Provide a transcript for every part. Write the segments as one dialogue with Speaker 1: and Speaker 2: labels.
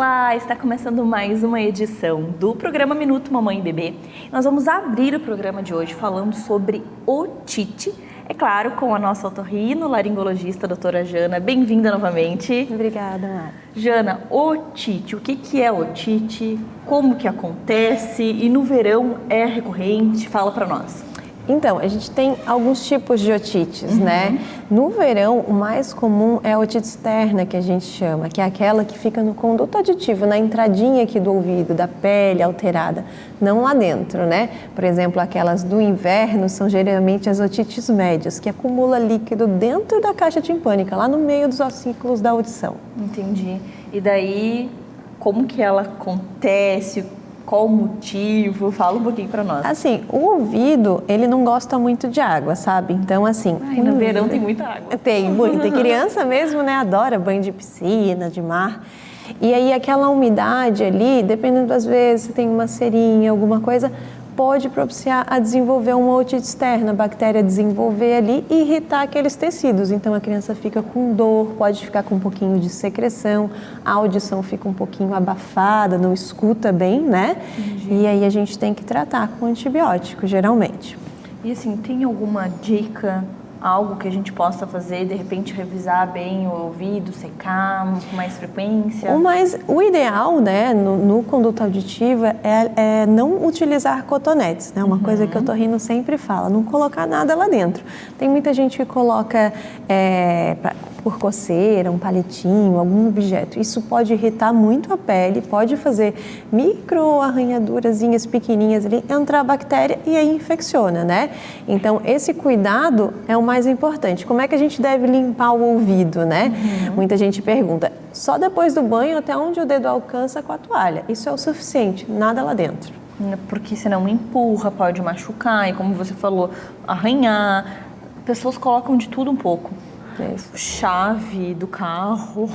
Speaker 1: Olá, está começando mais uma edição do programa Minuto Mamãe e Bebê. Nós vamos abrir o programa de hoje falando sobre otite, é claro, com a nossa otorrinolaringologista, a doutora Jana. Bem-vinda novamente.
Speaker 2: Obrigada, Mara.
Speaker 1: Jana, otite, o que é otite? Como que acontece? E no verão é recorrente? Fala para nós.
Speaker 2: Então, a gente tem alguns tipos de otites, né? No verão, o mais comum é a otite externa, que a gente chama, que é aquela que fica no conduto auditivo, na entradinha aqui do ouvido, da pele alterada, não lá dentro, né? Por exemplo, aquelas do inverno são geralmente as otites médias, que acumula líquido dentro da caixa timpânica, lá no meio dos ossículos da audição.
Speaker 1: Entendi. E daí, como que ela acontece? Qual o motivo? Fala um pouquinho para nós.
Speaker 2: Assim, o ouvido, ele não gosta muito de água, sabe? Então, assim...
Speaker 1: No verão tem muita água.
Speaker 2: Tem muita. Criança mesmo, né? Adora banho de piscina, de mar. E aí, aquela umidade ali, dependendo das vezes, se tem uma cerinha, alguma coisa, pode propiciar a desenvolver uma otite externa, a bactéria desenvolver ali e irritar aqueles tecidos. Então, a criança fica com dor, pode ficar com um pouquinho de secreção, a audição fica um pouquinho abafada, não escuta bem, né? Entendi. E aí a gente tem que tratar com antibiótico, geralmente.
Speaker 1: E assim, tem alguma dica, algo que a gente possa fazer, de repente revisar bem o ouvido, secar com mais frequência?
Speaker 2: O ideal, né, no conduto auditiva é não utilizar cotonetes, né? Uma coisa que o otorrino sempre fala, não colocar nada lá dentro. Tem muita gente que coloca por coceira, um palitinho, algum objeto. Isso pode irritar muito a pele, pode fazer micro arranhadurazinhas pequenininhas ali, entrar a bactéria e aí infecciona, né? Então, esse cuidado é o mais importante. Como é que a gente deve limpar o ouvido, né? Muita gente pergunta, só depois do banho até onde o dedo alcança com a toalha. Isso é o suficiente, nada lá dentro.
Speaker 1: Porque senão empurra, pode machucar e, como você falou, arranhar. Pessoas colocam de tudo um pouco. Chave do carro,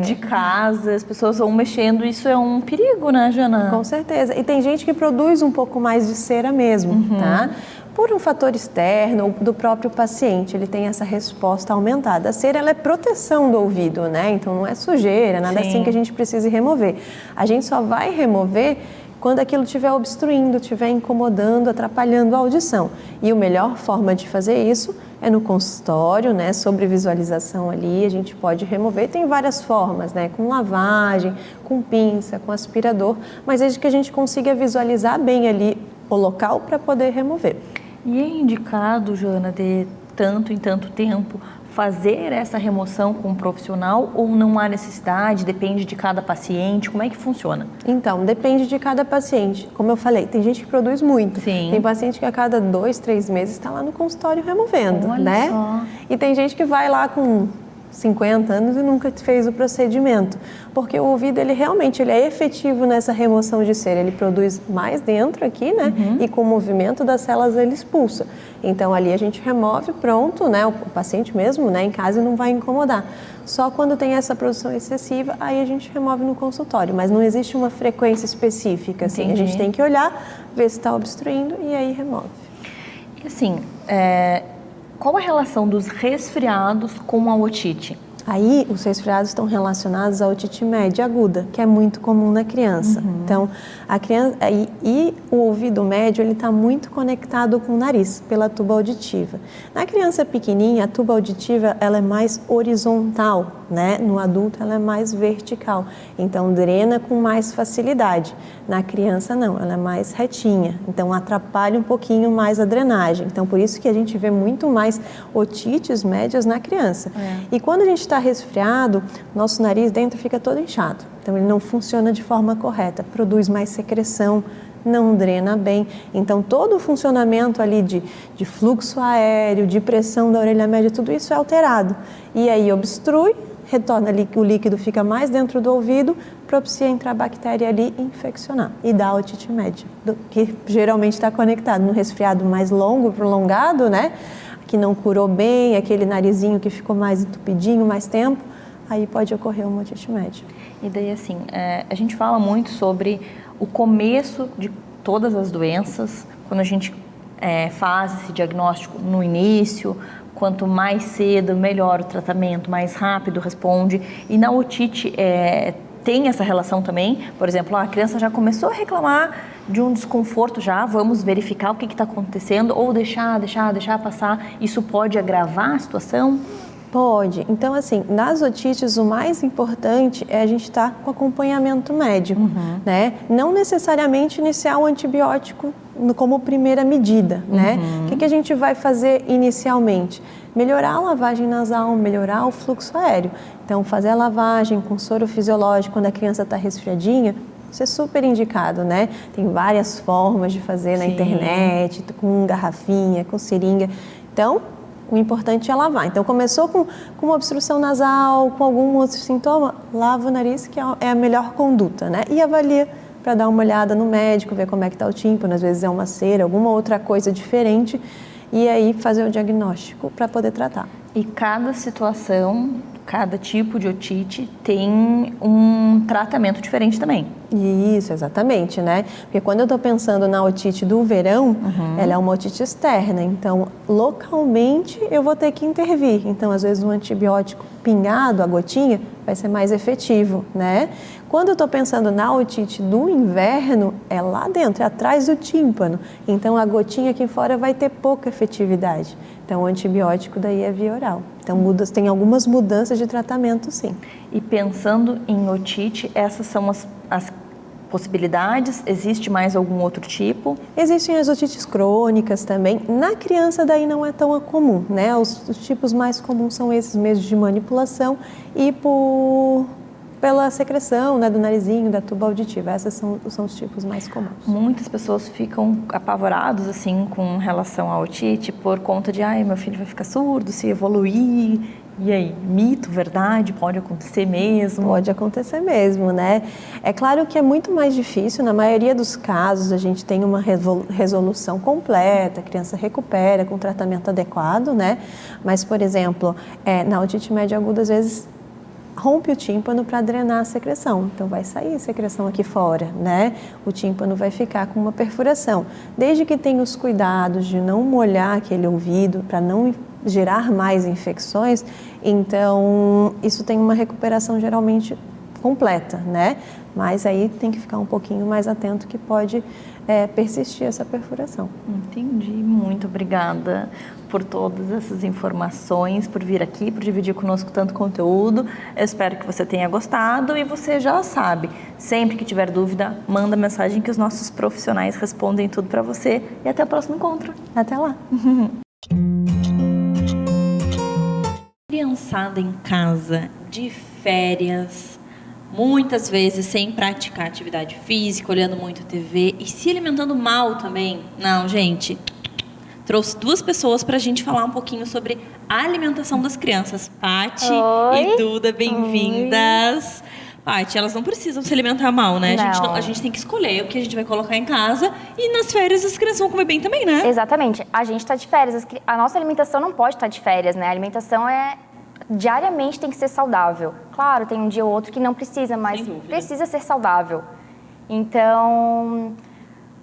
Speaker 1: de casa, as pessoas vão mexendo, isso é um perigo, né, Jana?
Speaker 2: Com certeza. E tem gente que produz um pouco mais de cera mesmo, tá? Por um fator externo ou do próprio paciente, ele tem essa resposta aumentada. A cera, ela é proteção do ouvido, né? Então não é sujeira, nada assim que a gente precise remover. A gente só vai remover quando aquilo estiver obstruindo, estiver incomodando, atrapalhando a audição. E a melhor forma de fazer isso é no consultório, né, sobre visualização ali, a gente pode remover, tem várias formas, né, com lavagem, com pinça, com aspirador, mas desde que a gente consiga visualizar bem ali o local para poder remover.
Speaker 1: E é indicado, Jana, de tanto em tanto tempo, fazer essa remoção com um profissional ou não há necessidade? Depende de cada paciente? Como é que funciona?
Speaker 2: Então, depende de cada paciente. Como eu falei, tem gente que produz muito.
Speaker 1: Sim.
Speaker 2: Tem paciente que a cada 2, 3 meses está lá no consultório removendo, né?
Speaker 1: Só.
Speaker 2: E tem gente que vai lá com 50 anos e nunca fez o procedimento, porque o ouvido ele é efetivo nessa remoção de cera, ele produz mais dentro aqui, né? E com o movimento das células ele expulsa. Então ali a gente remove, pronto, né? O paciente mesmo, né? Em casa não vai incomodar. Só quando tem essa produção excessiva, aí a gente remove no consultório, mas não existe uma frequência específica, assim. A gente tem que olhar, ver se está obstruindo e aí remove.
Speaker 1: E assim, qual a relação dos resfriados com a otite?
Speaker 2: Aí, os resfriados estão relacionados à otite média aguda, que é muito comum na criança. Então, a criança e o ouvido médio, ele está muito conectado com o nariz, pela tuba auditiva. Na criança pequenininha, a tuba auditiva, ela é mais horizontal, né? No adulto, ela é mais vertical. Então, drena com mais facilidade. Na criança, não, ela é mais retinha. Então, atrapalha um pouquinho mais a drenagem. Então, por isso que a gente vê muito mais otites médias na criança. E quando a gente está resfriado, nosso nariz dentro fica todo inchado. Então, ele não funciona de forma correta, produz mais secreção, não drena bem. Então, todo o funcionamento ali de fluxo aéreo, de pressão da orelha média, tudo isso é alterado. E aí obstrui, retorna ali, o líquido fica mais dentro do ouvido, propicia entrar a bactéria ali e infeccionar. E dá otite média, que geralmente está conectado no resfriado mais longo, prolongado, né? Que não curou bem, aquele narizinho que ficou mais entupidinho, mais tempo, aí pode ocorrer uma otite média.
Speaker 1: E daí, assim, a gente fala muito sobre o começo de todas as doenças, quando a gente faz esse diagnóstico no início, quanto mais cedo, melhor o tratamento, mais rápido responde. E na otite tem essa relação também? Por exemplo, a criança já começou a reclamar de um desconforto já, vamos verificar o que está acontecendo ou deixar passar. Isso pode agravar a situação?
Speaker 2: Pode. Então, assim, nas otites, o mais importante é a gente estar com acompanhamento médico, né? Não necessariamente iniciar o antibiótico como primeira medida, né? O que a gente vai fazer inicialmente? Melhorar a lavagem nasal, melhorar o fluxo aéreo. Então, fazer a lavagem com soro fisiológico quando a criança está resfriadinha, isso é super indicado, né? Tem várias formas de fazer na internet, com garrafinha, com seringa. Então, o importante é lavar. Então, começou com uma obstrução nasal, com algum outro sintoma, lava o nariz, que é a melhor conduta, né? E avalia para dar uma olhada no médico, ver como é que está o tímpano, às vezes é uma cera, alguma outra coisa diferente, e aí fazer o diagnóstico para poder tratar.
Speaker 1: E cada situação, cada tipo de otite tem um tratamento diferente também.
Speaker 2: Isso, exatamente, né? Porque quando eu estou pensando na otite do verão, ela é uma otite externa, então localmente eu vou ter que intervir. Então, às vezes, um antibiótico pingado, a gotinha, vai ser mais efetivo, né? Quando eu estou pensando na otite do inverno, é lá dentro, é atrás do tímpano. Então, a gotinha aqui fora vai ter pouca efetividade. Então, o antibiótico daí é via oral. Então, tem algumas mudanças de tratamento, sim.
Speaker 1: E pensando em otite, essas são as possibilidades? Existe mais algum outro tipo?
Speaker 2: Existem as otites crônicas também. Na criança daí não é tão comum, né? Os tipos mais comuns são esses mesmos de manipulação e pela secreção, né, do narizinho, da tuba auditiva. Esses são os tipos mais comuns.
Speaker 1: Muitas pessoas ficam apavoradas assim com relação à otite por conta de meu filho vai ficar surdo se evoluir. E aí, mito, verdade, pode acontecer mesmo?
Speaker 2: Pode acontecer mesmo, né? É claro que é muito mais difícil, na maioria dos casos a gente tem uma resolução completa, a criança recupera com tratamento adequado, né? Mas, por exemplo, na otite média aguda, às vezes rompe o tímpano para drenar a secreção, então vai sair secreção aqui fora, né? O tímpano vai ficar com uma perfuração. Desde que tenha os cuidados de não molhar aquele ouvido, para não gerar mais infecções, então isso tem uma recuperação geralmente completa, né? Mas aí tem que ficar um pouquinho mais atento que pode persistir essa perfuração.
Speaker 1: Entendi, muito obrigada por todas essas informações, por vir aqui, por dividir conosco tanto conteúdo. Eu espero que você tenha gostado e você já sabe, sempre que tiver dúvida, manda mensagem que os nossos profissionais respondem tudo para você e até o próximo encontro.
Speaker 2: Até lá!
Speaker 1: Criançada em casa, de férias, muitas vezes sem praticar atividade física, olhando muito TV e se alimentando mal também. Não, gente, trouxe duas pessoas para a gente falar um pouquinho sobre a alimentação das crianças. Paty e Duda, bem-vindas. Paty, elas não precisam se alimentar mal, né? A gente tem que escolher o que a gente vai colocar em casa e nas férias as crianças vão comer bem também, né?
Speaker 3: Exatamente. A gente está de férias. A nossa alimentação não pode estar de férias, né? A alimentação diariamente tem que ser saudável. Claro, tem um dia ou outro que não precisa, mas precisa ser saudável. Então,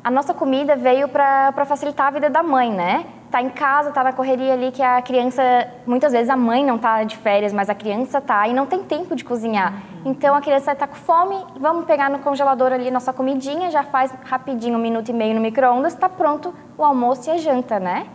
Speaker 3: a nossa comida veio para facilitar a vida da mãe, né? Tá em casa, tá na correria ali que a criança... Muitas vezes a mãe não tá de férias, mas a criança tá e não tem tempo de cozinhar. Então, a criança tá com fome, vamos pegar no congelador ali nossa comidinha, já faz rapidinho, 1 minuto e meio no micro-ondas, tá pronto o almoço e a janta, né?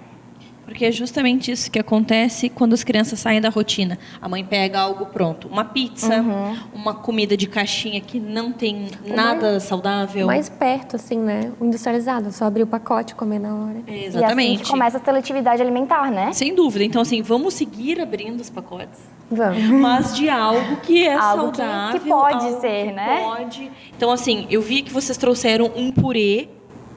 Speaker 1: Porque é justamente isso que acontece quando as crianças saem da rotina. A mãe pega algo pronto, uma pizza, uma comida de caixinha que não tem nada saudável.
Speaker 4: Mais perto, assim, né? O industrializado, só abrir o pacote e comer na hora.
Speaker 1: Exatamente.
Speaker 3: E assim que começa a seletividade alimentar, né?
Speaker 1: Sem dúvida. Então, assim, vamos seguir abrindo os pacotes.
Speaker 3: Vamos.
Speaker 1: Mas de algo que é
Speaker 3: algo
Speaker 1: saudável.
Speaker 3: Que pode ser, né?
Speaker 1: Pode. Então, assim, eu vi que vocês trouxeram um purê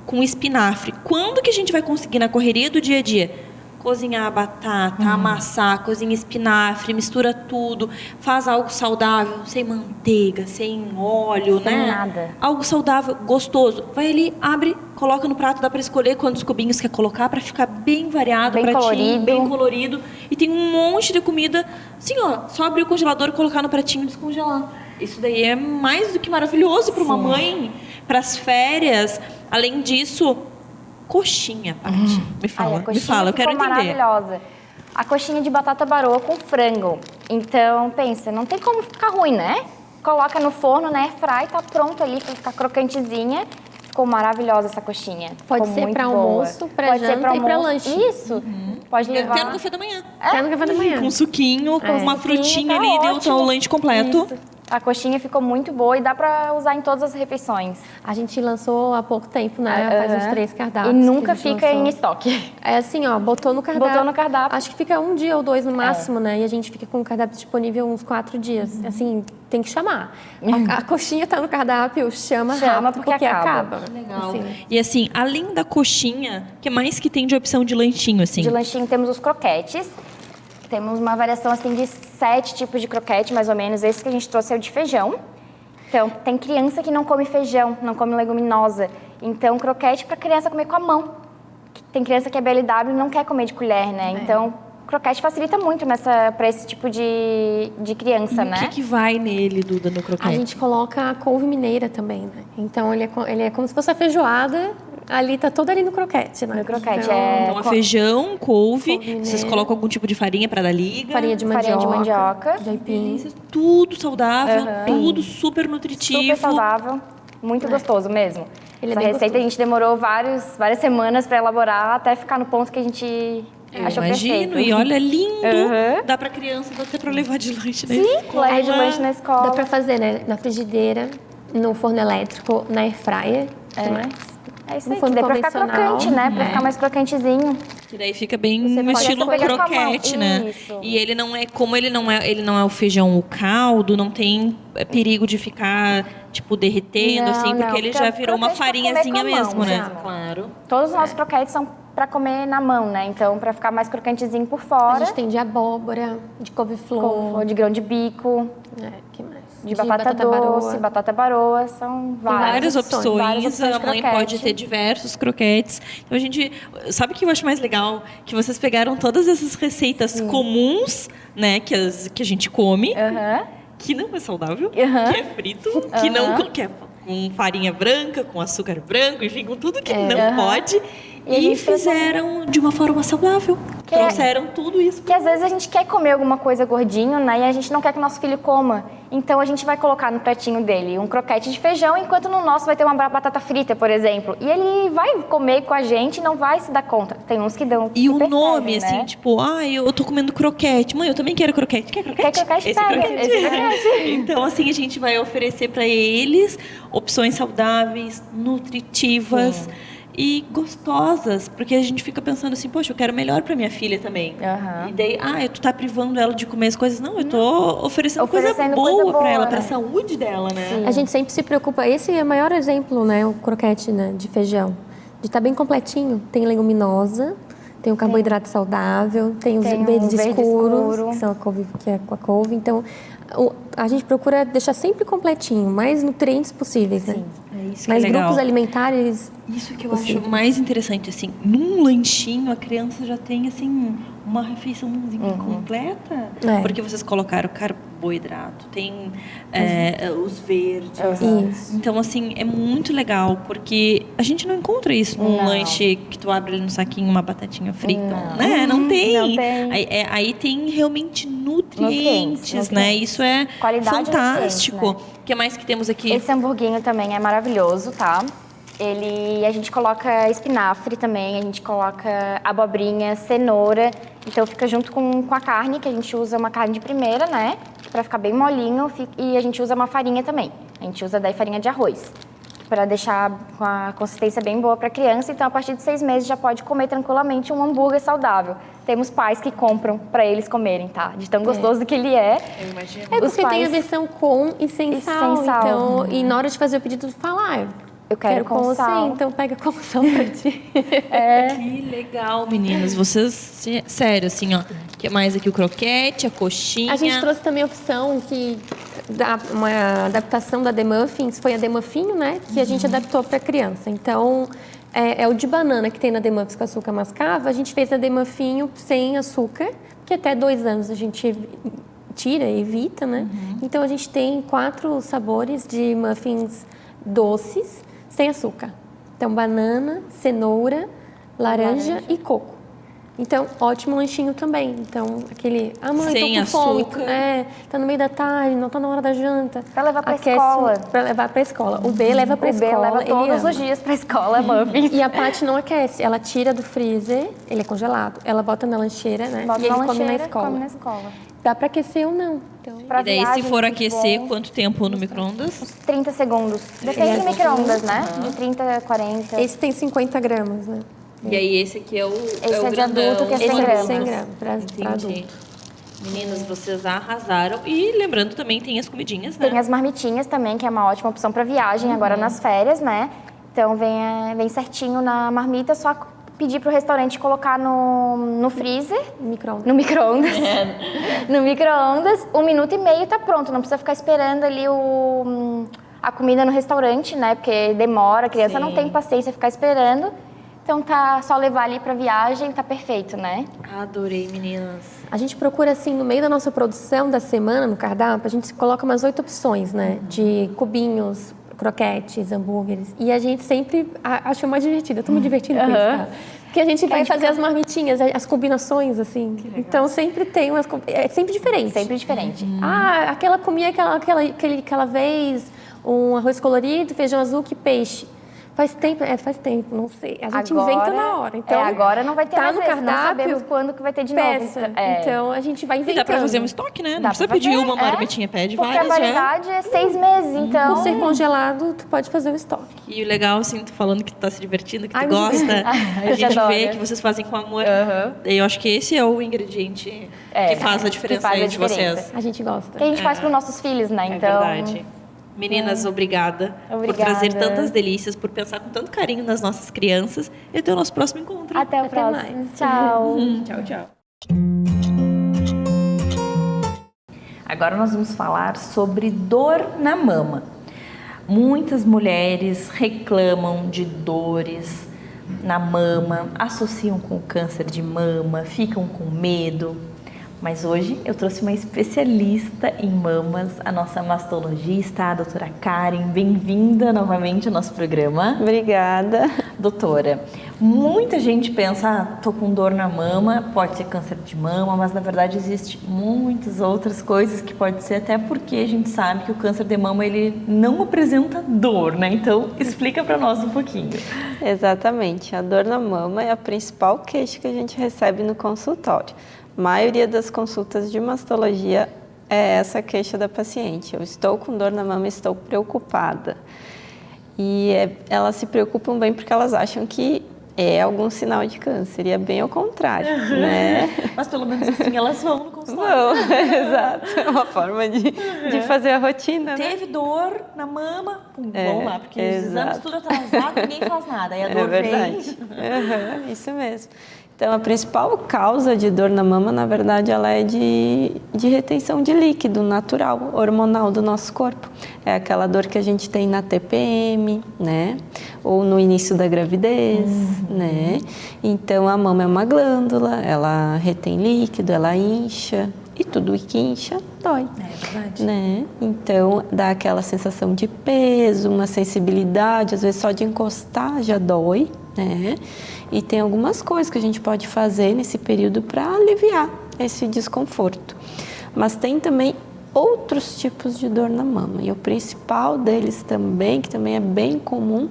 Speaker 1: com espinafre. Quando que a gente vai conseguir, na correria do dia a dia, cozinhar a batata, amassar, cozinha espinafre, mistura tudo, faz algo saudável, sem manteiga, sem óleo,
Speaker 3: sem
Speaker 1: né?
Speaker 3: Nada.
Speaker 1: Algo saudável, gostoso. Vai ali, abre, coloca no prato, dá para escolher quantos cubinhos quer colocar para ficar bem variado,
Speaker 3: bem colorido.
Speaker 1: Bem colorido. E tem um monte de comida, assim, ó, só abrir o congelador, colocar no pratinho e descongelar. Isso daí é mais do que maravilhoso para uma mãe, para as férias. Além disso, coxinha, Paty. Me fala, eu quero entender.
Speaker 3: Maravilhosa. A coxinha de batata baroa com frango. Então, pensa, não tem como ficar ruim, né? coloca no forno, na airfry, tá pronto ali para ficar crocantezinha. Ficou maravilhosa essa coxinha.
Speaker 4: Pode ser para almoço, para janta e para lanche.
Speaker 3: Isso. Pode levar.
Speaker 1: Até no café da manhã.
Speaker 4: Até no café da manhã.
Speaker 1: Com suquinho, com uma frutinha
Speaker 3: tá
Speaker 1: ali, deu
Speaker 3: ótimo.
Speaker 1: o lanche completo.
Speaker 3: Isso. A coxinha ficou muito boa e dá pra usar em todas as refeições.
Speaker 4: A gente lançou há pouco tempo, né? Faz uns 3 cardápios.
Speaker 3: E nunca
Speaker 4: que a gente
Speaker 3: fica
Speaker 4: lançou.
Speaker 3: em estoque.
Speaker 4: É assim, ó, botou no cardápio.
Speaker 3: Botou no cardápio.
Speaker 4: Acho que fica 1 dia ou 2 no máximo, né? E a gente fica com o cardápio disponível uns 4 dias. Assim, tem que chamar. A coxinha tá no cardápio, chama rápido,
Speaker 3: porque
Speaker 4: acaba.
Speaker 1: Legal.
Speaker 4: Assim.
Speaker 1: E assim, além da coxinha, o que mais que tem de opção de lanchinho, assim?
Speaker 3: De lanchinho temos os croquetes. Temos uma variação assim de 7 tipos de croquete, mais ou menos. Esse que a gente trouxe é o de feijão. Então, tem criança que não come feijão, não come leguminosa. Então, croquete para criança comer com a mão. Tem criança que é BLW e não quer comer de colher, né? Então, croquete facilita muito para esse tipo de criança, né?
Speaker 1: O que vai nele, Duda, no croquete?
Speaker 4: A gente coloca a couve mineira também, né? Então, ele é como se fosse a feijoada. Ali tá todo ali no croquete, né?
Speaker 3: No croquete,
Speaker 1: Então, é feijão, couve,
Speaker 4: mineira.
Speaker 1: vocês colocam algum tipo de farinha para dar liga?
Speaker 4: Farinha de mandioca. De aipim.
Speaker 1: Tudo saudável, tudo super nutritivo.
Speaker 3: Super saudável, muito gostoso mesmo.
Speaker 4: Ele é
Speaker 3: Essa
Speaker 4: bem
Speaker 3: receita
Speaker 4: gostoso.
Speaker 3: a gente demorou várias semanas para elaborar, até ficar no ponto que a gente achou
Speaker 1: Imagino,
Speaker 3: perfeito.
Speaker 1: e olha, lindo. Dá pra criança, dá até pra levar de lanche, né?
Speaker 3: Sim, leva de lanche na escola.
Speaker 4: Dá pra fazer, né? Na frigideira, no forno elétrico, na airfryer. Que mais?
Speaker 3: É isso
Speaker 4: No
Speaker 3: aí,
Speaker 4: forno
Speaker 3: que daí pra ficar
Speaker 4: convencional.
Speaker 3: crocante, né? Pra ficar mais crocantezinho.
Speaker 1: Que daí fica bem
Speaker 3: Você
Speaker 1: no
Speaker 3: pode
Speaker 1: estilo
Speaker 3: pegar com a mão.
Speaker 1: croquete, né?
Speaker 3: Isso.
Speaker 1: E ele não é, como ele não é o feijão, o caldo, não tem perigo de ficar, tipo, derretendo,
Speaker 3: Não,
Speaker 1: assim, porque
Speaker 3: não,
Speaker 1: ele
Speaker 3: fica
Speaker 1: já virou uma
Speaker 3: crocante pra comer
Speaker 1: farinhazinha
Speaker 3: com a mão,
Speaker 1: mesmo, né?
Speaker 3: já.
Speaker 1: Claro.
Speaker 3: Todos os nossos croquetes são pra comer na mão, né? Então, pra ficar mais crocantezinho por
Speaker 4: A
Speaker 3: fora.
Speaker 4: gente tem de abóbora, de couve-flor.
Speaker 3: De grão de bico,
Speaker 4: Que mais?
Speaker 3: de batata doce, batata baroa, são
Speaker 1: Várias
Speaker 3: várias
Speaker 1: opções,
Speaker 3: de
Speaker 1: a mãe
Speaker 3: croquete.
Speaker 1: pode ter diversos croquetes. Então a gente, sabe o que eu acho mais legal? Que vocês pegaram todas essas receitas comuns, né, que a gente come, que não é saudável, que é frito, que não que é com farinha branca, com açúcar branco, enfim, com tudo que não pode.
Speaker 3: E a
Speaker 1: E
Speaker 3: gente
Speaker 1: fizeram de uma forma saudável. Trouxeram tudo isso.
Speaker 3: Que às vezes a gente quer comer alguma coisa gordinho, né? E a gente não quer que o nosso filho coma. Então a gente vai colocar no pratinho dele um croquete de feijão, enquanto no nosso vai ter uma batata frita, por exemplo. E ele vai comer com a gente e não vai se dar conta. Tem uns que dão.
Speaker 1: E
Speaker 3: que
Speaker 1: o nome,
Speaker 3: percebem,
Speaker 1: assim,
Speaker 3: né?
Speaker 1: tipo, eu tô comendo croquete. Mãe, eu também quero croquete. Quer croquete?
Speaker 3: Quer croquete?
Speaker 1: Esse
Speaker 3: Pega,
Speaker 1: croquete.
Speaker 3: esse croquete.
Speaker 1: Então, assim, a gente vai oferecer para eles opções saudáveis, nutritivas e gostosas. Porque a gente fica pensando assim, poxa, eu quero melhor para minha filha também. E daí, tu tá privando ela de comer as coisas. Não, eu tô oferecendo coisa boa para ela, para a saúde dela, né?
Speaker 4: A gente sempre se preocupa. Esse é o maior exemplo, né? O croquete, né, de feijão. De estar bem completinho. Tem leguminosa, tem o carboidrato saudável, tem os
Speaker 3: Tem o
Speaker 4: verdes
Speaker 3: verde
Speaker 4: escuros,
Speaker 3: escuro.
Speaker 4: que são a couve, que é com a couve. Então, a gente procura deixar sempre completinho, mais nutrientes possíveis, né?
Speaker 1: É isso que
Speaker 4: Mais
Speaker 1: é legal.
Speaker 4: grupos alimentares.
Speaker 1: Isso que eu acho mais interessante, assim, num lanchinho a criança já tem, assim, uma refeiçãozinha completa, porque vocês colocaram carboidrato, tem os verdes,
Speaker 4: Isso.
Speaker 1: então, assim, é muito legal, porque a gente não encontra isso num lanche que tu abre ali no saquinho uma batatinha frita, né? Não tem.
Speaker 3: Não tem.
Speaker 1: Aí tem realmente nutrientes, né? Isso é
Speaker 3: Qualidade
Speaker 1: fantástico.
Speaker 3: nutrientes, né?
Speaker 1: O que mais que temos aqui?
Speaker 3: Esse hamburguinho também é maravilhoso, tá? A gente coloca espinafre também, a gente coloca abobrinha, cenoura. Então fica junto com a carne, que a gente usa uma carne de primeira, né? Pra ficar bem molinho. E a gente usa uma farinha também. A gente usa daí farinha de arroz. Pra deixar com a consistência bem boa pra criança. Então a partir de 6 meses já pode comer tranquilamente um hambúrguer saudável. Temos pais que compram pra eles comerem, tá? De tão gostoso que ele é.
Speaker 1: Eu imagino.
Speaker 4: É porque tem a versão com e sem sal.
Speaker 3: sem sal.
Speaker 4: Então, e na hora de fazer o pedido, tu fala,
Speaker 3: Eu quero com
Speaker 4: com
Speaker 3: sal.
Speaker 4: sem, então pega com sal pra ti.
Speaker 1: Que legal, meninas. Vocês, sério, assim, ó. O que mais aqui? O croquete, a coxinha.
Speaker 4: A gente trouxe também a opção uma adaptação da The Muffins, foi a The Muffinho, né? Que a gente adaptou para criança. Então, é o de banana que tem na The Muffins com açúcar mascavo. A gente fez a The Muffinho sem açúcar, que até 2 anos a gente evita, né? Então, a gente tem 4 sabores de muffins doces, sem açúcar. Então, banana, cenoura, laranja e coco. Então, ótimo lanchinho também. Então, aquele, mãe,
Speaker 1: sem
Speaker 4: tô com fome,
Speaker 1: açúcar.
Speaker 4: tá no meio da tarde, não tá na hora da janta.
Speaker 3: Pra levar pra escola.
Speaker 4: Pra levar pra escola. O B leva pra escola.
Speaker 3: O B leva
Speaker 4: ele
Speaker 3: todos
Speaker 4: ama.
Speaker 3: os dias pra escola, muffins.
Speaker 4: E a Paty não aquece, ela tira do freezer, ele é congelado, ela bota na lancheira, né?
Speaker 3: Bota
Speaker 4: e ele
Speaker 3: na
Speaker 4: come na
Speaker 3: lancheira,
Speaker 4: escola.
Speaker 3: come na escola.
Speaker 4: Dá pra aquecer ou não. Então,
Speaker 3: Pra
Speaker 1: E daí, se
Speaker 3: viagem,
Speaker 1: for
Speaker 3: muito
Speaker 1: aquecer,
Speaker 3: bom.
Speaker 1: quanto tempo no micro-ondas?
Speaker 3: Uns 30 segundos. Depende do micro-ondas, né? De 30 a 40.
Speaker 4: esse tem 50 gramas, né?
Speaker 1: E aí, esse aqui é o
Speaker 3: Esse
Speaker 1: é o
Speaker 3: é de
Speaker 1: grandão.
Speaker 3: adulto, que é 100
Speaker 4: Esse é
Speaker 3: gramas.
Speaker 4: 100 gramas pra
Speaker 1: Entendi.
Speaker 4: adulto.
Speaker 1: Meninas, vocês arrasaram. E lembrando também, tem as comidinhas, né?
Speaker 3: Tem as marmitinhas também, que é uma ótima opção para viagem agora nas férias, né? Então vem certinho na marmita, só pedir pro restaurante colocar no freezer,
Speaker 4: Micro-ondas.
Speaker 3: no micro-ondas. No micro-ondas, 1 minuto e meio tá pronto, não precisa ficar esperando ali a comida no restaurante, né? Porque demora, a criança não tem paciência ficar esperando. Então tá só levar ali pra viagem, tá perfeito, né?
Speaker 1: Adorei, meninas.
Speaker 4: A gente procura, assim, no meio da nossa produção da semana, no cardápio, a gente coloca umas 8 opções, né? De cubinhos, croquetes, hambúrgueres. E a gente sempre acha mais divertido. Eu tô me divertindo com isso, tá? Porque a gente vai fazer as marmitinhas, as combinações, assim. Então sempre tem umas... É sempre diferente.
Speaker 3: Sempre diferente.
Speaker 4: Aquela comia aquela vez, um arroz colorido, feijão azul, que peixe. Faz tempo, não sei. A gente inventa na hora. Então,
Speaker 3: agora não vai ter
Speaker 4: tá
Speaker 3: mais
Speaker 4: no
Speaker 3: vezes, não
Speaker 4: cardápio,
Speaker 3: sabemos quando que vai ter de
Speaker 4: peça.
Speaker 3: novo.
Speaker 4: Então a gente vai
Speaker 1: E
Speaker 4: inventando.
Speaker 1: dá pra fazer um estoque, né? Não
Speaker 3: Dá
Speaker 1: precisa
Speaker 3: pra
Speaker 1: pedir
Speaker 3: fazer,
Speaker 1: uma marmitinha, pede
Speaker 3: Porque
Speaker 1: várias
Speaker 3: a validade é 6 meses, então...
Speaker 4: Por ser congelado, tu pode fazer o estoque.
Speaker 1: E o legal, assim, tu falando que tu tá se divertindo, que tu
Speaker 4: Ai,
Speaker 1: gosta, a
Speaker 3: gente
Speaker 1: gente
Speaker 3: adora.
Speaker 1: vê que vocês fazem com amor. E eu acho que esse é o ingrediente que faz a diferença
Speaker 3: faz a
Speaker 1: aí de
Speaker 3: diferença.
Speaker 1: vocês.
Speaker 4: A gente gosta.
Speaker 3: Que a gente faz para os nossos filhos, né?
Speaker 1: É
Speaker 3: Então,
Speaker 1: verdade. Meninas, obrigada por
Speaker 3: Obrigada.
Speaker 1: trazer tantas delícias, por pensar com tanto carinho nas nossas crianças. E até o nosso próximo encontro.
Speaker 3: até o
Speaker 4: Até
Speaker 3: próximo.
Speaker 4: mais.
Speaker 3: Tchau.
Speaker 1: Tchau, tchau.
Speaker 5: Agora nós vamos falar sobre dor na mama. Muitas mulheres reclamam de dores na mama, associam com o câncer de mama, ficam com medo. Mas hoje eu trouxe uma especialista em mamas, a nossa mastologista, a doutora Karen. Bem-vinda novamente ao nosso programa.
Speaker 2: Obrigada.
Speaker 5: Doutora, muita gente pensa, tô com dor na mama, pode ser câncer de mama, mas na verdade existe muitas outras coisas que pode ser, até porque a gente sabe que o câncer de mama ele não apresenta dor, né? Então explica para nós um pouquinho.
Speaker 2: Exatamente. A dor na mama é a principal queixa que a gente recebe no consultório. A maioria das consultas de mastologia é essa queixa da paciente. Eu estou com dor na mama, estou preocupada. E elas se preocupam bem porque elas acham que é algum sinal de câncer. E é bem ao contrário, né?
Speaker 5: Mas pelo menos assim elas vão no consultório.
Speaker 2: Não, exato. É uma forma de fazer a rotina, né?
Speaker 5: Teve dor na mama, vamos lá, porque os exames
Speaker 2: exato.
Speaker 5: tudo atrasado, ninguém faz nada. Aí a dor
Speaker 2: verdade.
Speaker 5: vem.
Speaker 2: Isso mesmo. Então, a principal causa de dor na mama, na verdade, ela é de retenção de líquido natural, hormonal do nosso corpo. É aquela dor que a gente tem na TPM, né? Ou no início da gravidez, né? Então, a mama é uma glândula, ela retém líquido, ela incha. E tudo que incha dói.
Speaker 5: É verdade.
Speaker 2: Né? Então, dá aquela sensação de peso, uma sensibilidade, às vezes só de encostar já dói, né? E tem algumas coisas que a gente pode fazer nesse período para aliviar esse desconforto. Mas tem também outros tipos de dor na mama. E o principal deles também, que também é bem comum,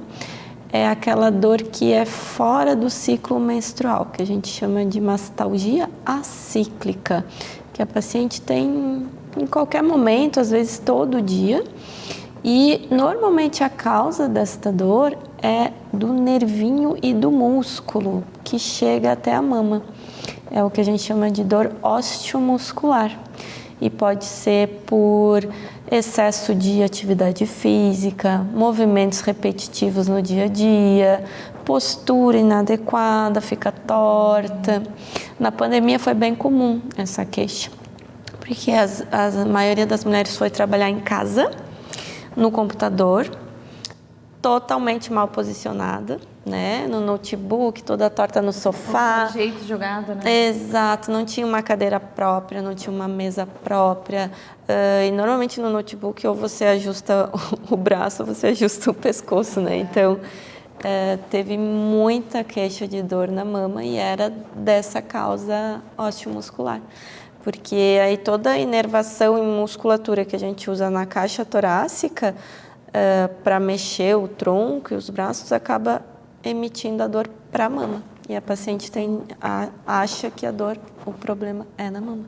Speaker 2: é aquela dor que é fora do ciclo menstrual, que a gente chama de mastalgia acíclica, que a paciente tem em qualquer momento, às vezes todo dia. E normalmente a causa desta dor é do nervinho e do músculo que chega até a mama. É o que a gente chama de dor osteomuscular. E pode ser por excesso de atividade física, movimentos repetitivos no dia a dia, postura inadequada, fica torta. Na pandemia foi bem comum essa queixa, porque a maioria das mulheres foi trabalhar em casa, no computador, totalmente mal posicionada, né? No notebook, toda torta no sofá.
Speaker 5: Do jeito jogado, né?
Speaker 2: Exato, não tinha uma cadeira própria, não tinha uma mesa própria. E normalmente no notebook ou você ajusta o braço ou você ajusta o pescoço, né? Então, teve muita queixa de dor na mama e era dessa causa osteomuscular. Porque aí toda a inervação e musculatura que a gente usa na caixa torácica para mexer o tronco e os braços acaba emitindo a dor para a mama. E a paciente acha que o problema é na mama.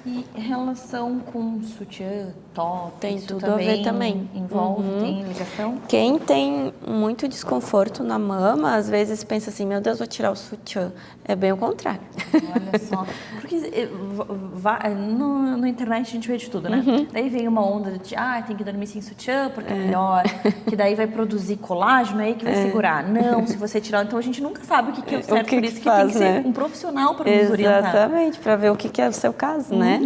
Speaker 5: E relação com sutiã, top,
Speaker 2: tem tudo a ver também.
Speaker 5: Envolve, tem ligação?
Speaker 2: Quem tem muito desconforto na mama, às vezes pensa assim, meu Deus, vou tirar o sutiã. É bem o contrário.
Speaker 5: Olha só. Porque na internet a gente vê de tudo, né? Daí vem uma onda de, tem que dormir sem sutiã porque é melhor, que daí vai produzir colágeno, aí que vai segurar. Não, se você tirar... Então a gente nunca sabe o que é o certo, por isso que
Speaker 2: faz,
Speaker 5: tem que ser um profissional para nos orientar.
Speaker 2: Exatamente, para ver o que é o seu caso, né?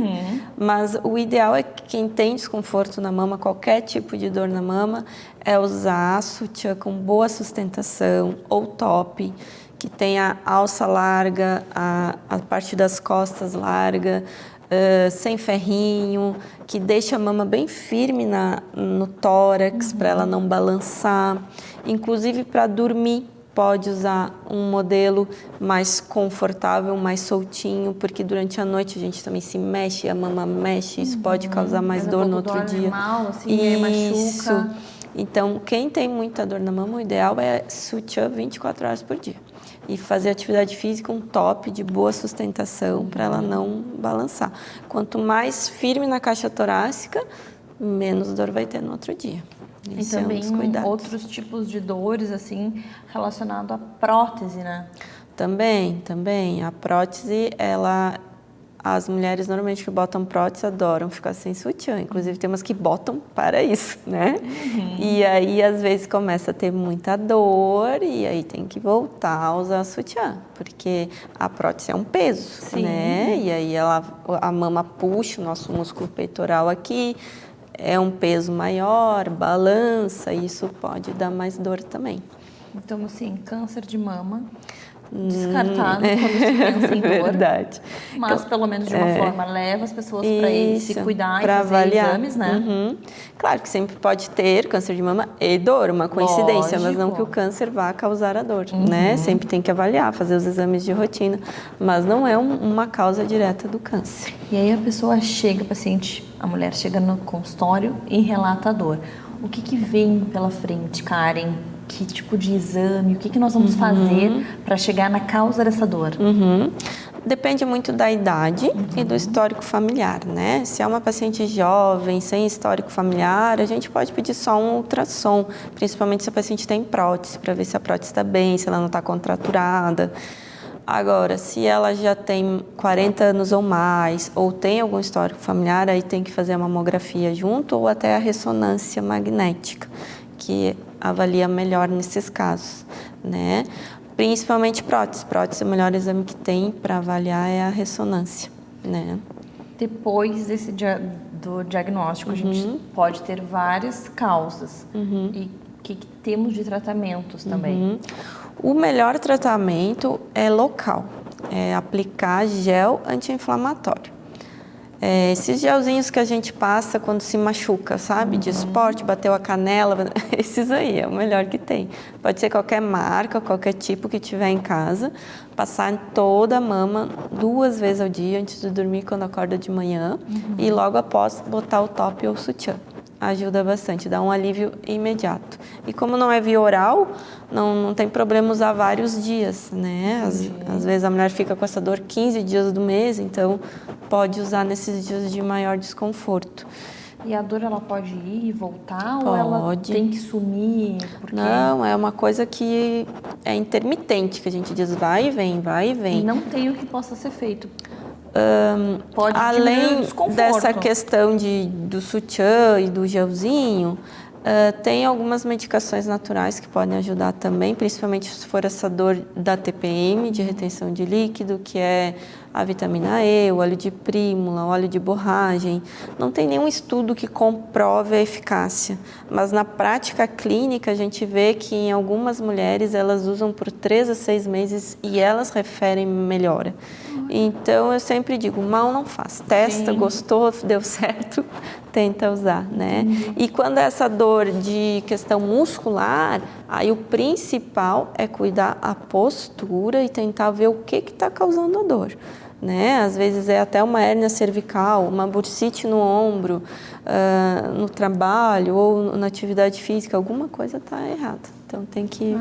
Speaker 2: Mas o ideal é que quem tem desconforto na mama, qualquer tipo de dor na mama, é usar sutiã com boa sustentação ou top, que tenha alça larga, a parte das costas larga, sem ferrinho, que deixe a mama bem firme no tórax, para ela não balançar. Inclusive para dormir, pode usar um modelo mais confortável, mais soltinho, porque durante a noite a gente também se mexe, a mama mexe, isso pode causar mais dor no outro dia.
Speaker 5: Mal, assim, machuca.
Speaker 2: Então, quem tem muita dor na mama, o ideal é sutiã 24 horas por dia. E fazer atividade física, um top de boa sustentação, para ela não balançar. Quanto mais firme na caixa torácica, menos dor vai ter no outro dia.
Speaker 5: E também outros tipos de dores, assim, relacionado à prótese, né?
Speaker 2: Também. A prótese, as mulheres normalmente que botam prótese adoram ficar sem sutiã. Inclusive, tem umas que botam para isso, né? E aí, às vezes, começa a ter muita dor e aí tem que voltar a usar sutiã. Porque a prótese é um peso, né? E aí, a mama puxa o nosso músculo peitoral aqui, é um peso maior, balança, e isso pode dar mais dor também.
Speaker 5: Então, assim, câncer de mama, descartado quando se pensa em dor.
Speaker 2: Verdade.
Speaker 5: Mas, então, pelo menos de uma forma, leva as pessoas para se cuidar e fazer
Speaker 2: avaliar.
Speaker 5: Exames, né?
Speaker 2: Claro que sempre pode ter câncer de mama e dor, uma coincidência, mas não que o câncer vá causar a dor, né? Sempre tem que avaliar, fazer os exames de rotina, mas não é uma causa direta do câncer.
Speaker 5: E aí a pessoa chega, a mulher chega no consultório e relata a dor. O que vem pela frente, Karen? Que tipo de exame? O que nós vamos fazer para chegar na causa dessa dor?
Speaker 2: Depende muito da idade e do histórico familiar, né? Se é uma paciente jovem, sem histórico familiar, a gente pode pedir só um ultrassom, principalmente se a paciente tem prótese, para ver se a prótese está bem, se ela não está contraturada. Agora, se ela já tem 40 anos ou mais, ou tem algum histórico familiar, aí tem que fazer a mamografia junto ou até a ressonância magnética, que avalia melhor nesses casos, né? Principalmente prótese. Prótese, o melhor exame que tem para avaliar é a ressonância, né?
Speaker 5: Depois do diagnóstico, a gente pode ter várias causas. E o que temos de tratamentos também?
Speaker 2: O melhor tratamento é local, é aplicar gel anti-inflamatório. Esses gelzinhos que a gente passa quando se machuca, sabe? De esporte, bateu a canela, esses aí é o melhor que tem. Pode ser qualquer marca, qualquer tipo que tiver em casa. Passar em toda a mama 2 vezes ao dia, antes de dormir, quando acorda de manhã. E logo após, botar o top ou o sutiã. Ajuda bastante, dá um alívio imediato. E como não é via oral, não tem problema usar vários dias, né? Às vezes a mulher fica com essa dor 15 dias do mês, então pode usar nesses dias de maior desconforto.
Speaker 5: E a dor, ela pode ir e voltar?
Speaker 2: Pode.
Speaker 5: Ou ela tem que sumir? Porque...
Speaker 2: Não, é uma coisa que é intermitente, que a gente diz vai e vem, vai e vem.
Speaker 5: E não tem o que possa ser feito.
Speaker 2: Pode além dessa questão do sutiã e do gelzinho, tem algumas medicações naturais que podem ajudar também, principalmente se for essa dor da TPM, de retenção de líquido, que é a vitamina E, o óleo de prímula, o óleo de borragem. Não tem nenhum estudo que comprove a eficácia, mas na prática clínica a gente vê que em algumas mulheres elas usam por 3 a 6 meses e elas referem melhora. Então eu sempre digo, mal não faz. Testa, gostou, deu certo,
Speaker 6: Tenta usar, né? E quando é essa dor de questão muscular, aí o principal é cuidar a postura e tentar ver o que está causando a dor, né? Às vezes é até uma hérnia cervical, uma bursite no ombro, no trabalho ou na atividade física, alguma coisa está errada. Então tem que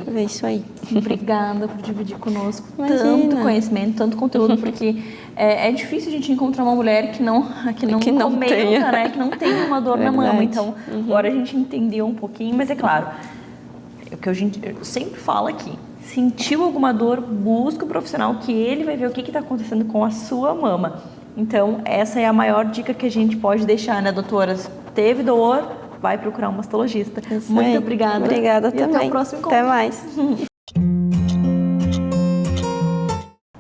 Speaker 6: ver isso aí.
Speaker 5: Obrigada por dividir conosco
Speaker 6: Imagina.
Speaker 5: tanto conhecimento, tanto conteúdo, porque é difícil a gente encontrar uma mulher que não comenta, né? Que não tenha uma dor na mama. Então, agora a gente entendeu um pouquinho, mas é claro, o que eu sempre falo aqui, sentiu alguma dor, busca o profissional que ele vai ver o que está acontecendo com a sua mama. Então, essa é a maior dica que a gente pode deixar, né, doutora? Teve dor, vai procurar um mastologista. Muito obrigada.
Speaker 6: Obrigada
Speaker 5: e
Speaker 6: também.
Speaker 5: Até o próximo encontro.
Speaker 6: Até mais.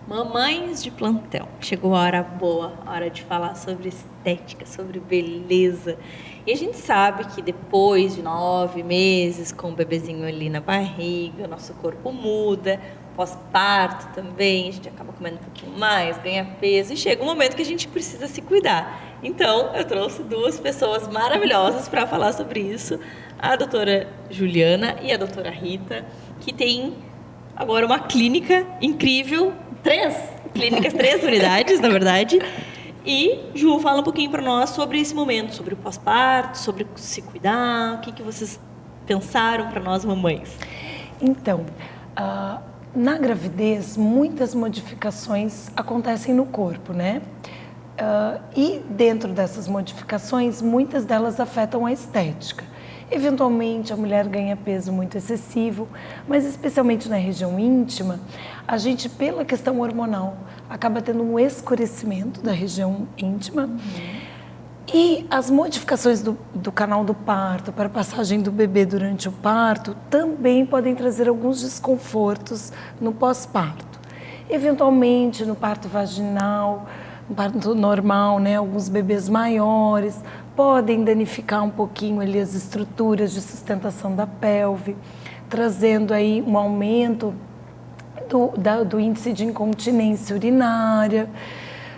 Speaker 5: Mamães de plantão. Chegou a hora boa, a hora de falar sobre estética, sobre beleza. E a gente sabe que depois de 9 meses, com o bebezinho ali na barriga, nosso corpo muda, pós-parto também, a gente acaba comendo um pouquinho mais, ganha peso, e chega um momento que a gente precisa se cuidar. Então, eu trouxe 2 pessoas maravilhosas para falar sobre isso, a doutora Juliana e a doutora Rita, que tem agora uma clínica incrível, 3 clínicas, 3 unidades, na verdade. E, Ju, fala um pouquinho para nós sobre esse momento, sobre o pós-parto, sobre se cuidar, o que vocês pensaram para nós mamães?
Speaker 7: Então, na gravidez, muitas modificações acontecem no corpo, né? E dentro dessas modificações, muitas delas afetam a estética. Eventualmente, a mulher ganha peso muito excessivo, mas especialmente na região íntima, a gente, pela questão hormonal, acaba tendo um escurecimento da região íntima. E as modificações do canal do parto para a passagem do bebê durante o parto também podem trazer alguns desconfortos no pós-parto. Eventualmente, no parto vaginal, no parto normal, né, alguns bebês maiores podem danificar um pouquinho ali as estruturas de sustentação da pelve, trazendo aí um aumento do índice de incontinência urinária,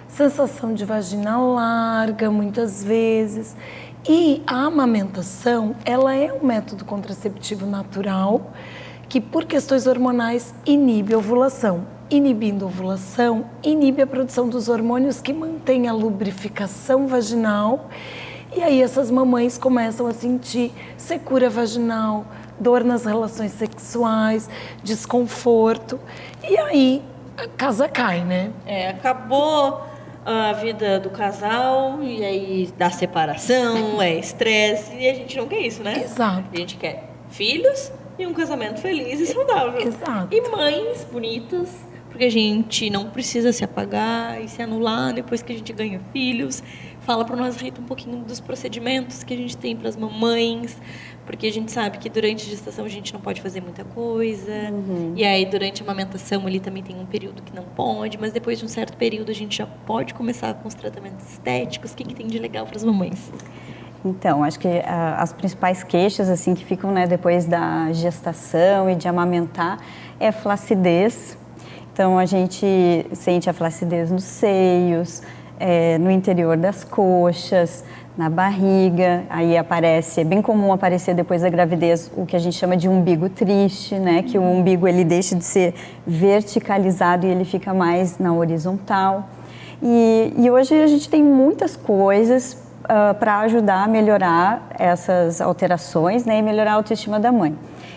Speaker 7: sensação de vagina larga muitas vezes. E a amamentação, ela é um método contraceptivo natural que, por questões hormonais, inibe a ovulação. Inibindo a ovulação, inibe a produção dos hormônios que mantêm a lubrificação vaginal. E aí essas mamães começam a sentir secura vaginal, dor nas relações sexuais, desconforto. E aí a casa cai, né?
Speaker 5: Acabou a vida do casal e aí dá separação, estresse, e a gente não quer isso, né?
Speaker 7: Exato.
Speaker 5: A gente quer filhos e um casamento feliz e saudável.
Speaker 7: Exato.
Speaker 5: E mães bonitas, porque a gente não precisa se apagar e se anular depois que a gente ganha filhos. Fala para nós, Rita, um pouquinho dos procedimentos que a gente tem para as mamães, porque a gente sabe que durante a gestação a gente não pode fazer muita coisa, e aí durante a amamentação ali também tem um período que não pode, mas depois de um certo período a gente já pode começar com os tratamentos estéticos. O que tem de legal para as mamães?
Speaker 8: Então, acho que as principais queixas assim que ficam, né, depois da gestação e de amamentar é a flacidez. Então, a gente sente a flacidez nos seios, no interior das coxas, na barriga. Aí aparece, é bem comum aparecer depois da gravidez o que a gente chama de umbigo triste, né? Que o umbigo ele deixa de ser verticalizado e ele fica mais na horizontal. E hoje a gente tem muitas coisas para ajudar a melhorar essas alterações, né? E melhorar a autoestima da mãe.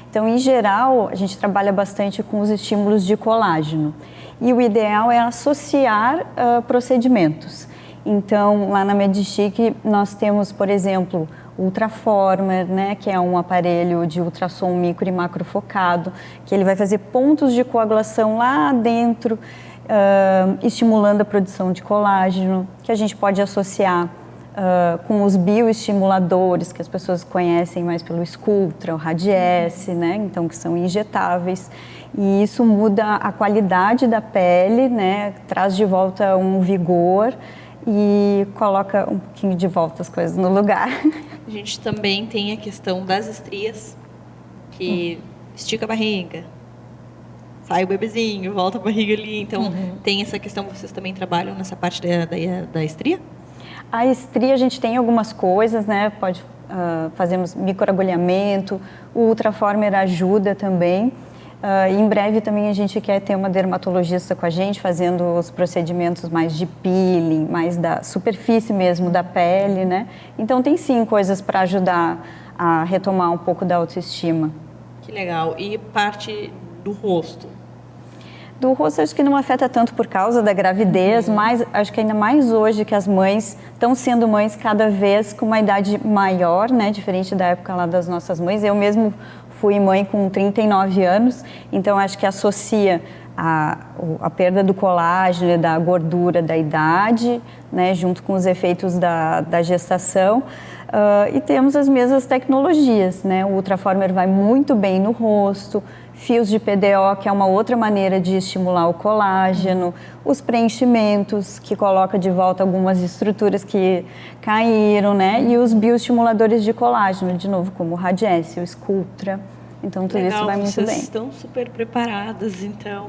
Speaker 8: Então, em geral, a gente trabalha bastante com os estímulos de colágeno. E o ideal é associar procedimentos. Então, lá na Medichic, nós temos, por exemplo, o Ultraformer, né, que é um aparelho de ultrassom micro e macrofocado, que ele vai fazer pontos de coagulação lá dentro, estimulando a produção de colágeno, que a gente pode associar com os bioestimuladores, que as pessoas conhecem mais pelo Sculptra, o Radiesse, né, então, que são injetáveis. E isso muda a qualidade da pele, né, traz de volta um vigor e coloca um pouquinho de volta as coisas no lugar.
Speaker 5: A gente também tem a questão das estrias, que estica a barriga, sai o bebezinho, volta a barriga ali. Então, tem essa questão, vocês também trabalham nessa parte da estria?
Speaker 8: A estria a gente tem algumas coisas, né? Fazemos microagulhamento, o Ultraformer ajuda também. Em breve também a gente quer ter uma dermatologista com a gente fazendo os procedimentos mais de peeling, mais da superfície mesmo da pele, né? Então tem sim coisas para ajudar a retomar um pouco da autoestima.
Speaker 5: Que legal. E parte do rosto?
Speaker 8: Do rosto acho que não afeta tanto por causa da gravidez, mas acho que ainda mais hoje que as mães estão sendo mães cada vez com uma idade maior, né? Diferente da época lá das nossas mães. Eu mesmo fui mãe com 39 anos, então acho que associa a perda do colágeno, da gordura da idade, né? Junto com os efeitos da gestação. E temos as mesmas tecnologias, né? O Ultraformer vai muito bem no rosto, fios de PDO, que é uma outra maneira de estimular o colágeno, os preenchimentos, que coloca de volta algumas estruturas que caíram, né? E os bioestimuladores de colágeno, de novo, como o Radiesse, o Sculptra. Então, tudo isso vai muito bem.
Speaker 5: Vocês estão super preparadas, então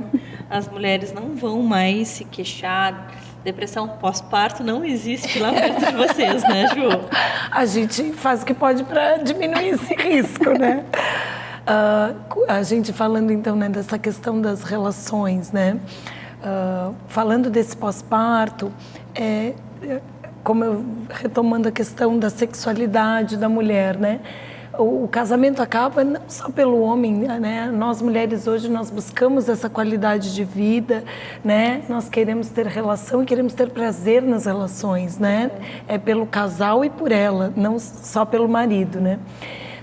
Speaker 5: as mulheres não vão mais se queixar. Depressão pós-parto não existe lá perto de vocês, né, Ju?
Speaker 7: A gente faz o que pode para diminuir esse risco, né? A gente falando então, né, dessa questão das relações, né? Falando desse pós-parto, retomando a questão da sexualidade da mulher, né? O casamento acaba não só pelo homem, né? Nós mulheres hoje nós buscamos essa qualidade de vida, né? Nós queremos ter relação e queremos ter prazer nas relações, né? É pelo casal e por ela, não só pelo marido, né?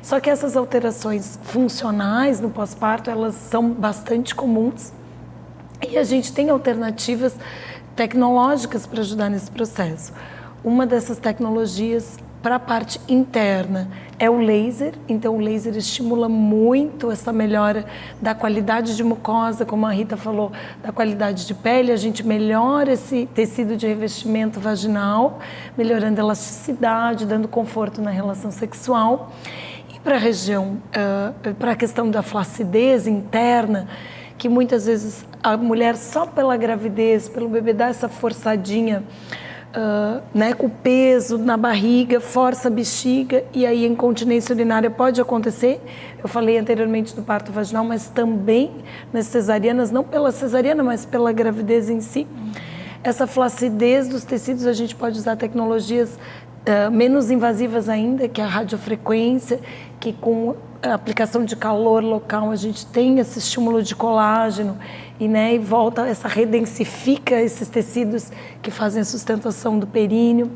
Speaker 7: Só que essas alterações funcionais no pós-parto, elas são bastante comuns e a gente tem alternativas tecnológicas para ajudar nesse processo. Uma dessas tecnologias para a parte interna é o laser, então o laser estimula muito essa melhora da qualidade de mucosa, como a Rita falou, da qualidade de pele, a gente melhora esse tecido de revestimento vaginal, melhorando a elasticidade, dando conforto na relação sexual. E para a região, para a questão da flacidez interna, que muitas vezes a mulher só pela gravidez, pelo bebê dá essa forçadinha, né, com o peso na barriga, força a bexiga e aí a incontinência urinária pode acontecer. Eu falei anteriormente do parto vaginal, mas também nas cesarianas, não pela cesariana, mas pela gravidez em si. Essa flacidez dos tecidos, a gente pode usar tecnologias menos invasivas ainda, que é a radiofrequência, que com a aplicação de calor local a gente tem esse estímulo de colágeno e, né, e volta, redensifica esses tecidos que fazem a sustentação do períneo.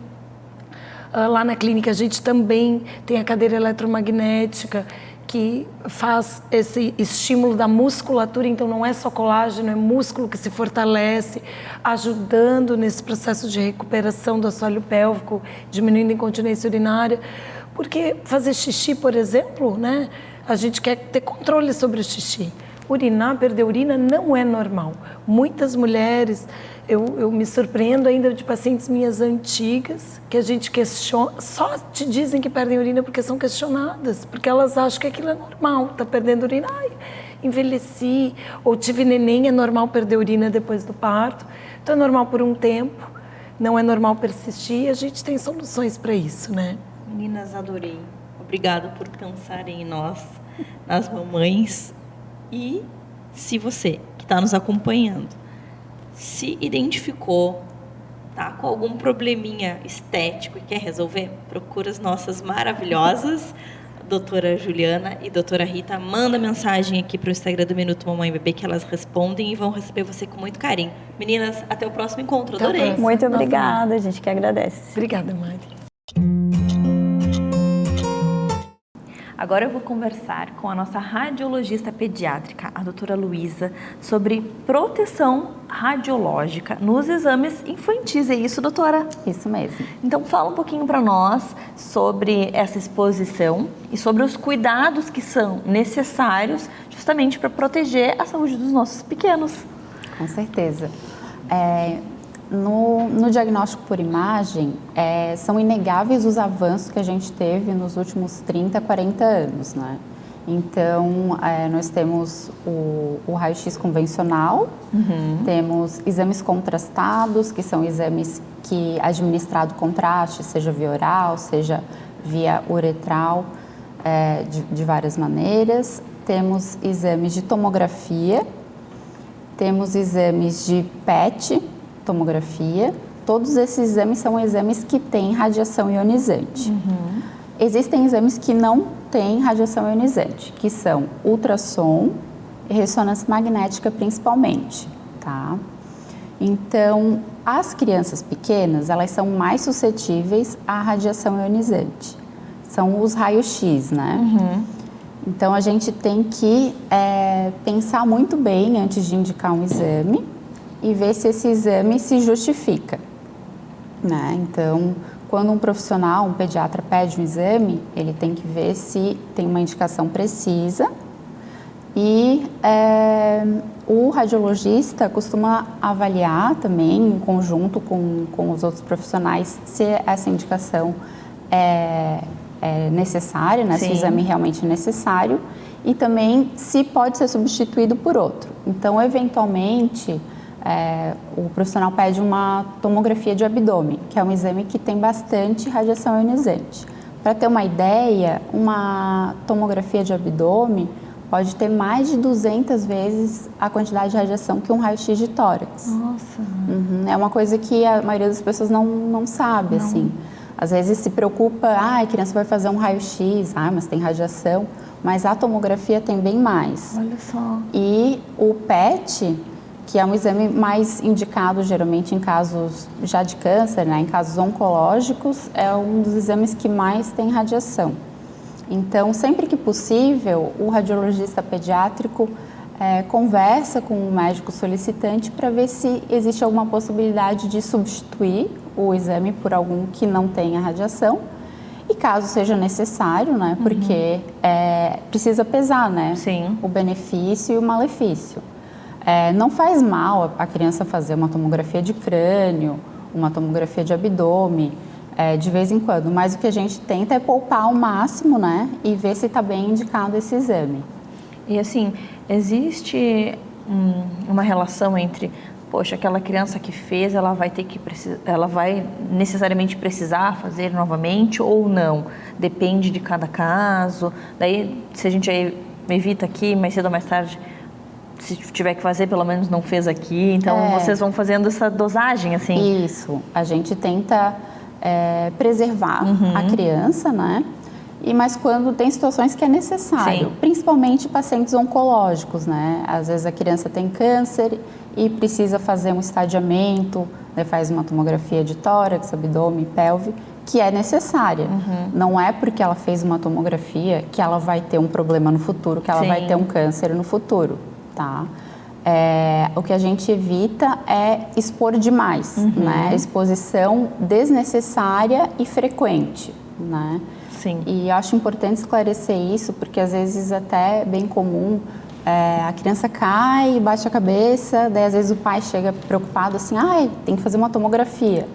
Speaker 7: Lá na clínica a gente também tem a cadeira eletromagnética que faz esse estímulo da musculatura, então não é só colágeno, é músculo que se fortalece, ajudando nesse processo de recuperação do assoalho pélvico, diminuindo a incontinência urinária. Porque fazer xixi, por exemplo, né, a gente quer ter controle sobre o xixi. Urinar, perder urina não é normal. Muitas mulheres, eu me surpreendo ainda de pacientes minhas antigas, que a gente questiona, só te dizem que perdem urina porque são questionadas, porque elas acham que aquilo é normal, tá perdendo urina, ai, envelheci, ou tive neném, é normal perder urina depois do parto. Então é normal por um tempo, não é normal persistir, e a gente tem soluções para isso, né?
Speaker 5: Meninas, adorei. Obrigada por pensarem em nós, nas mamães. E se você que está nos acompanhando se identificou, tá, com algum probleminha estético e quer resolver, procura as nossas maravilhosas doutora Juliana e doutora Rita. Manda mensagem aqui para o Instagram do Minuto Mamãe Bebê que elas respondem e vão receber você com muito carinho. Meninas, até o próximo encontro. Adorei.
Speaker 8: Muito obrigada, a gente que agradece.
Speaker 7: Obrigada, Mari.
Speaker 5: Agora eu vou conversar com a nossa radiologista pediátrica, a doutora Luísa, sobre proteção radiológica nos exames infantis. É isso, doutora?
Speaker 9: Isso mesmo.
Speaker 5: Então fala um pouquinho para nós sobre essa exposição e sobre os cuidados que são necessários justamente para proteger a saúde dos nossos pequenos.
Speaker 9: Com certeza. No diagnóstico por imagem, são inegáveis os avanços que a gente teve nos últimos 30, 40 anos, né? Então, nós temos o raio-x convencional, temos exames contrastados, que são exames que administrado contraste, seja via oral, seja via uretral, de várias maneiras. Temos exames de tomografia, temos exames de PET, tomografia. Todos esses exames são exames que têm radiação ionizante. Existem exames que não têm radiação ionizante, que são ultrassom e ressonância magnética principalmente, tá? Então, as crianças pequenas, elas são mais suscetíveis à radiação ionizante. São os raios-x, né? Então, a gente tem que pensar muito bem antes de indicar um exame e ver se esse exame se justifica, né? Então, quando um profissional, um pediatra pede um exame, ele tem que ver se tem uma indicação precisa e o radiologista costuma avaliar também, em conjunto com os outros profissionais, se essa indicação é necessária, né? Se o exame realmente é necessário e também se pode ser substituído por outro. Então, eventualmente, o profissional pede uma tomografia de abdômen, que é um exame que tem bastante radiação ionizante. Para ter uma ideia, uma tomografia de abdômen pode ter mais de 200 vezes a quantidade de radiação que um raio-x de tórax.
Speaker 1: Nossa!
Speaker 9: É uma coisa que a maioria das pessoas não sabe, assim. Às vezes se preocupa, a criança vai fazer um raio-x, mas tem radiação, mas a tomografia tem bem mais.
Speaker 1: Olha só!
Speaker 9: E o PET, que é um exame mais indicado geralmente em casos já de câncer, né, em casos oncológicos, é um dos exames que mais tem radiação. Então, sempre que possível, o radiologista pediátrico conversa com o médico solicitante para ver se existe alguma possibilidade de substituir o exame por algum que não tenha radiação. E caso seja necessário, né, porque precisa pesar, né, o benefício e o malefício. Não faz mal a criança fazer uma tomografia de crânio, uma tomografia de abdômen, de vez em quando, mas o que a gente tenta é poupar ao máximo, né, e ver se está bem indicado esse exame.
Speaker 1: E assim, existe uma relação entre, poxa, aquela criança que fez, ela vai necessariamente precisar fazer novamente ou não? Depende de cada caso. Daí, se a gente evita aqui, mais cedo ou mais tarde, se tiver que fazer, pelo menos não fez aqui. Então, vocês vão fazendo essa dosagem, assim?
Speaker 9: Isso. A gente tenta preservar a criança, né? Mas quando tem situações que é necessário, principalmente pacientes oncológicos, né? Às vezes a criança tem câncer e precisa fazer um estadiamento, né? Faz uma tomografia de tórax, abdômen, pelve, que é necessária. Não é porque ela fez uma tomografia que ela vai ter um problema no futuro, que ela vai ter um câncer no futuro, tá? O que a gente evita é expor demais, né? Exposição desnecessária e frequente, né?
Speaker 1: Sim.
Speaker 9: E eu acho importante esclarecer isso, porque às vezes até é bem comum, a criança cai, bate a cabeça, daí às vezes o pai chega preocupado assim, tem que fazer uma tomografia.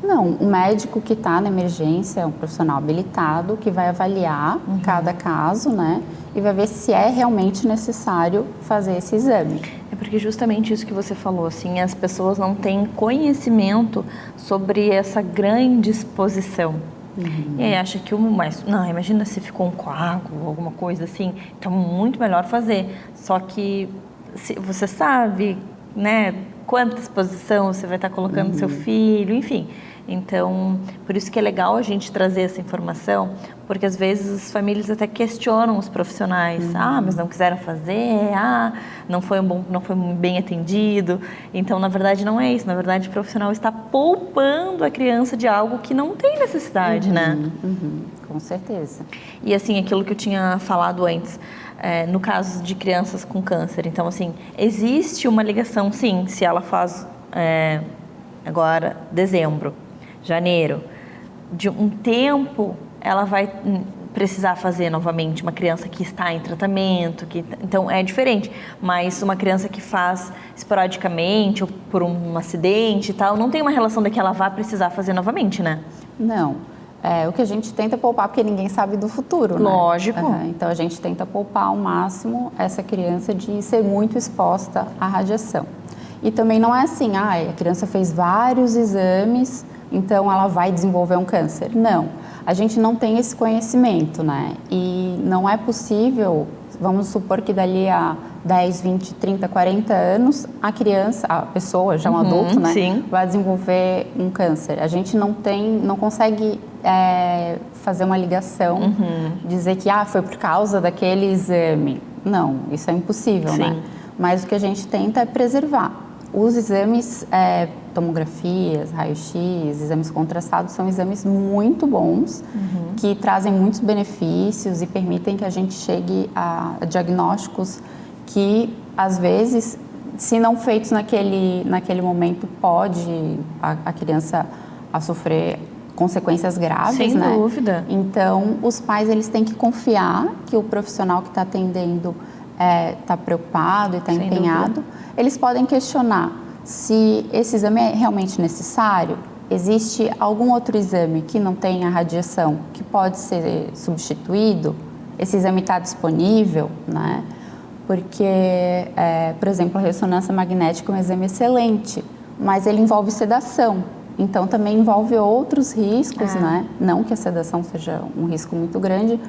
Speaker 9: Não, o médico que está na emergência é um profissional habilitado que vai avaliar cada caso, né? E vai ver se é realmente necessário fazer esse exame.
Speaker 1: É porque justamente isso que você falou, assim, as pessoas não têm conhecimento sobre essa grande exposição. E aí acha que não, imagina se ficou um coágulo, alguma coisa assim, então muito melhor fazer. Só que você sabe, né, quanta exposição você vai estar colocando no seu filho, enfim. Então, por isso que é legal a gente trazer essa informação, porque às vezes as famílias até questionam os profissionais. Mas não quiseram fazer, não foi bem atendido. Então, na verdade, não é isso. Na verdade, o profissional está poupando a criança de algo que não tem necessidade, né?
Speaker 9: Com certeza.
Speaker 1: E assim, aquilo que eu tinha falado antes, no caso de crianças com câncer. Então, assim, existe uma ligação, sim, se ela faz agora, dezembro, janeiro, de um tempo ela vai precisar fazer novamente, uma criança que está em tratamento, então é diferente, mas uma criança que faz esporadicamente ou por um acidente e tal, não tem uma relação de que ela vá precisar fazer novamente, né?
Speaker 9: Não. O que a gente tenta é poupar, porque ninguém sabe do futuro, né?
Speaker 1: Lógico.
Speaker 9: Então a gente tenta poupar ao máximo essa criança de ser muito exposta à radiação. E também não é assim, a criança fez vários exames, então ela vai desenvolver um câncer. Não, a gente não tem esse conhecimento, né? E não é possível, vamos supor que dali a 10, 20, 30, 40 anos, a criança, a pessoa, já um adulto, né, vai desenvolver um câncer. A gente não consegue fazer uma ligação, dizer que foi por causa daquele exame. Não, isso é impossível, né? Mas o que a gente tenta é preservar. Os exames, tomografias, raio-x, exames contrastados, são exames muito bons, que trazem muitos benefícios e permitem que a gente chegue a diagnósticos que, às vezes, se não feitos naquele momento, pode a criança a sofrer consequências graves, né?
Speaker 1: Sem dúvida.
Speaker 9: Então, os pais, eles têm que confiar que o profissional que está atendendo está preocupado e está empenhado. Eles podem questionar se esse exame é realmente necessário. Existe algum outro exame que não tenha radiação que pode ser substituído? Esse exame está disponível, né? Porque, por exemplo, a ressonância magnética é um exame excelente, mas ele envolve sedação. Então, também envolve outros riscos, né? Não que a sedação seja um risco muito grande,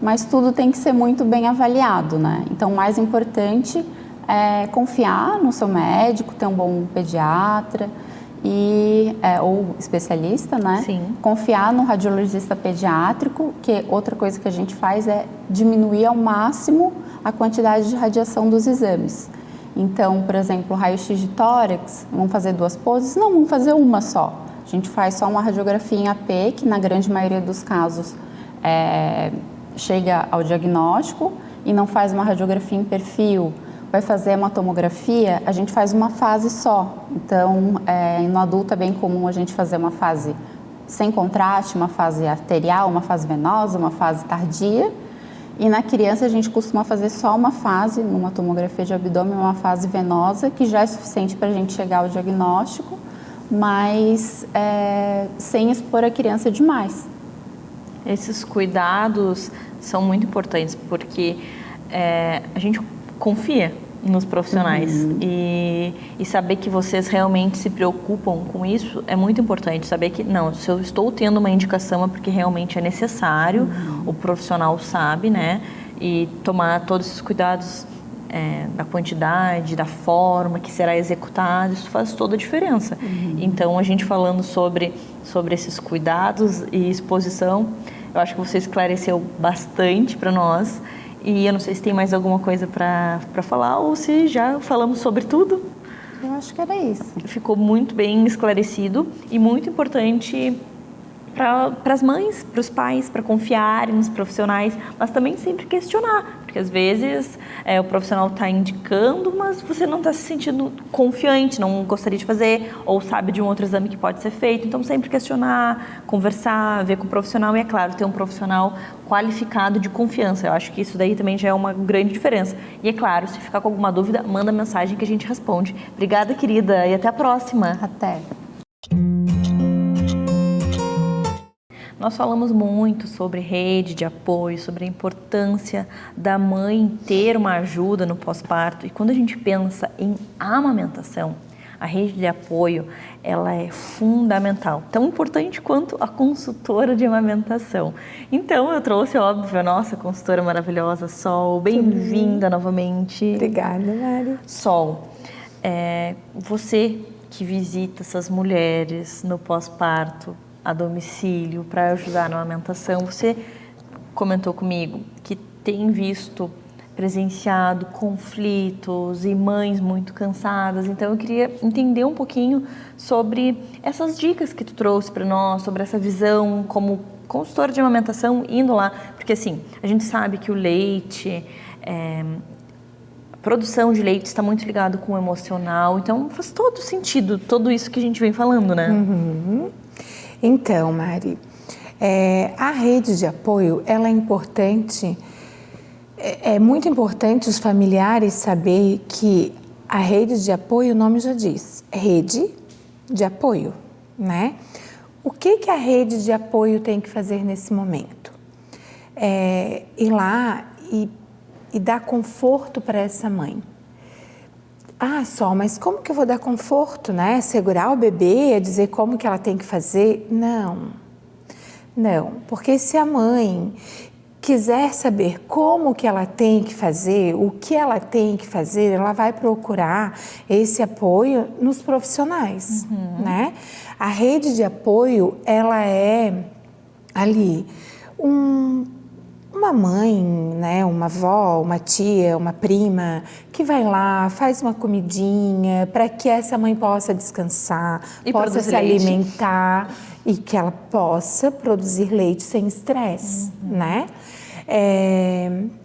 Speaker 9: mas tudo tem que ser muito bem avaliado, né? Então, o mais importante é confiar no seu médico, ter um bom pediatra ou especialista, né? Confiar no radiologista pediátrico, que outra coisa que a gente faz é diminuir ao máximo a quantidade de radiação dos exames. Então, por exemplo, raio-x de tórax, vamos fazer 2 poses? Não, vamos fazer uma só. A gente faz só uma radiografia em AP, que na grande maioria dos casos chega ao diagnóstico, e não faz uma radiografia em perfil. Vai fazer uma tomografia, a gente faz uma fase só. Então, no adulto é bem comum a gente fazer uma fase sem contraste, uma fase arterial, uma fase venosa, uma fase tardia. E na criança a gente costuma fazer só uma fase, numa tomografia de abdômen, uma fase venosa, que já é suficiente para a gente chegar ao diagnóstico, mas sem expor a criança demais.
Speaker 1: Esses cuidados são muito importantes, porque a gente confia nos profissionais e saber que vocês realmente se preocupam com isso é muito importante. Saber que, não, se eu estou tendo uma indicação é porque realmente é necessário, o profissional sabe, né? E tomar todos esses cuidados da quantidade, da forma que será executado, isso faz toda a diferença. Então, a gente falando sobre esses cuidados e exposição, eu acho que você esclareceu bastante para nós. E eu não sei se tem mais alguma coisa para falar ou se já falamos sobre tudo.
Speaker 9: Eu acho que era isso.
Speaker 1: Ficou muito bem esclarecido e muito importante para as mães, para os pais, para confiarem nos profissionais, mas também sempre questionar, porque às vezes o profissional está indicando, mas você não está se sentindo confiante, não gostaria de fazer, ou sabe de um outro exame que pode ser feito. Então, sempre questionar, conversar, ver com o profissional e, é claro, ter um profissional qualificado de confiança. Eu acho que isso daí também já é uma grande diferença. E, é claro, se ficar com alguma dúvida, manda mensagem que a gente responde. Obrigada, querida, e até a próxima.
Speaker 9: Até.
Speaker 1: Nós falamos muito sobre rede de apoio, sobre a importância da mãe ter uma ajuda no pós-parto. E quando a gente pensa em amamentação, a rede de apoio, ela é fundamental, tão importante quanto a consultora de amamentação. Então, eu trouxe, óbvio, a nossa consultora maravilhosa, Sol. Bem-vinda novamente.
Speaker 2: Obrigada, Mari.
Speaker 1: Sol, você que visita essas mulheres no pós-parto, a domicílio, para ajudar na amamentação, você comentou comigo que tem presenciado conflitos e mães muito cansadas. Então, eu queria entender um pouquinho sobre essas dicas que tu trouxe para nós, sobre essa visão como consultora de amamentação, indo lá, porque assim, a gente sabe que o leite, a produção de leite está muito ligado com o emocional, então faz todo sentido, tudo isso que a gente vem falando, né?
Speaker 10: Então, Mari, a rede de apoio, ela é importante, é muito importante os familiares saber que a rede de apoio, o nome já diz, rede de apoio, né? O que a rede de apoio tem que fazer nesse momento? Ir lá e dar conforto para essa mãe. Ah, Sol, mas como que eu vou dar conforto, né? Segurar o bebê, é dizer como que ela tem que fazer? Não, porque se a mãe quiser saber como que ela tem que fazer, o que ela tem que fazer, ela vai procurar esse apoio nos profissionais, né? A rede de apoio, ela é ali uma mãe, né, uma avó, uma tia, uma prima, que vai lá, faz uma comidinha para que essa mãe possa descansar,
Speaker 5: E
Speaker 10: possa se
Speaker 5: leite.
Speaker 10: alimentar e que ela possa produzir leite sem estresse, né?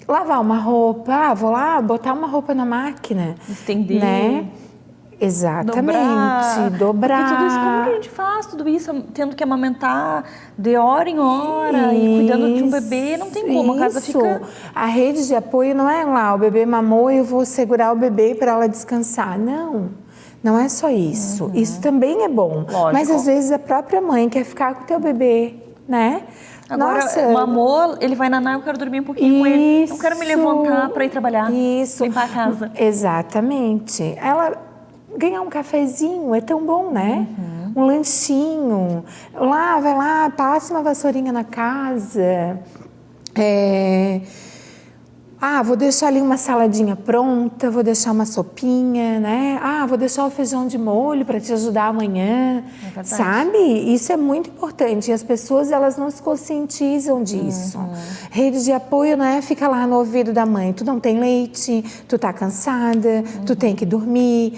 Speaker 10: Lavar uma roupa, vou lá botar uma roupa na máquina.
Speaker 5: Estender.
Speaker 10: Né? Exatamente, dobrar.
Speaker 5: Porque tudo isso, como que a gente faz tudo isso, tendo que amamentar de hora em hora e cuidando de um bebê, não tem como, a casa fica...
Speaker 10: A rede de apoio não é lá, o bebê mamou e eu vou segurar o bebê para ela descansar. Não é só isso. Isso também é bom.
Speaker 5: Lógico.
Speaker 10: Mas às vezes a própria mãe quer ficar com o teu bebê, né?
Speaker 5: Agora, mamou, ele vai nanar, eu quero dormir um pouquinho com ele. Não quero me levantar para ir trabalhar, limpar a casa.
Speaker 10: Exatamente. Ela ganhar um cafezinho é tão bom, né? Um lanchinho. Vai lá, passa uma vassourinha na casa. Vou deixar ali uma saladinha pronta, vou deixar uma sopinha, né? Vou deixar o feijão de molho para te ajudar amanhã, sabe? Isso é muito importante e as pessoas, elas não se conscientizam disso. Rede de apoio não é ficar lá no ouvido da mãe, tu não tem leite, tu tá cansada, tu tem que dormir.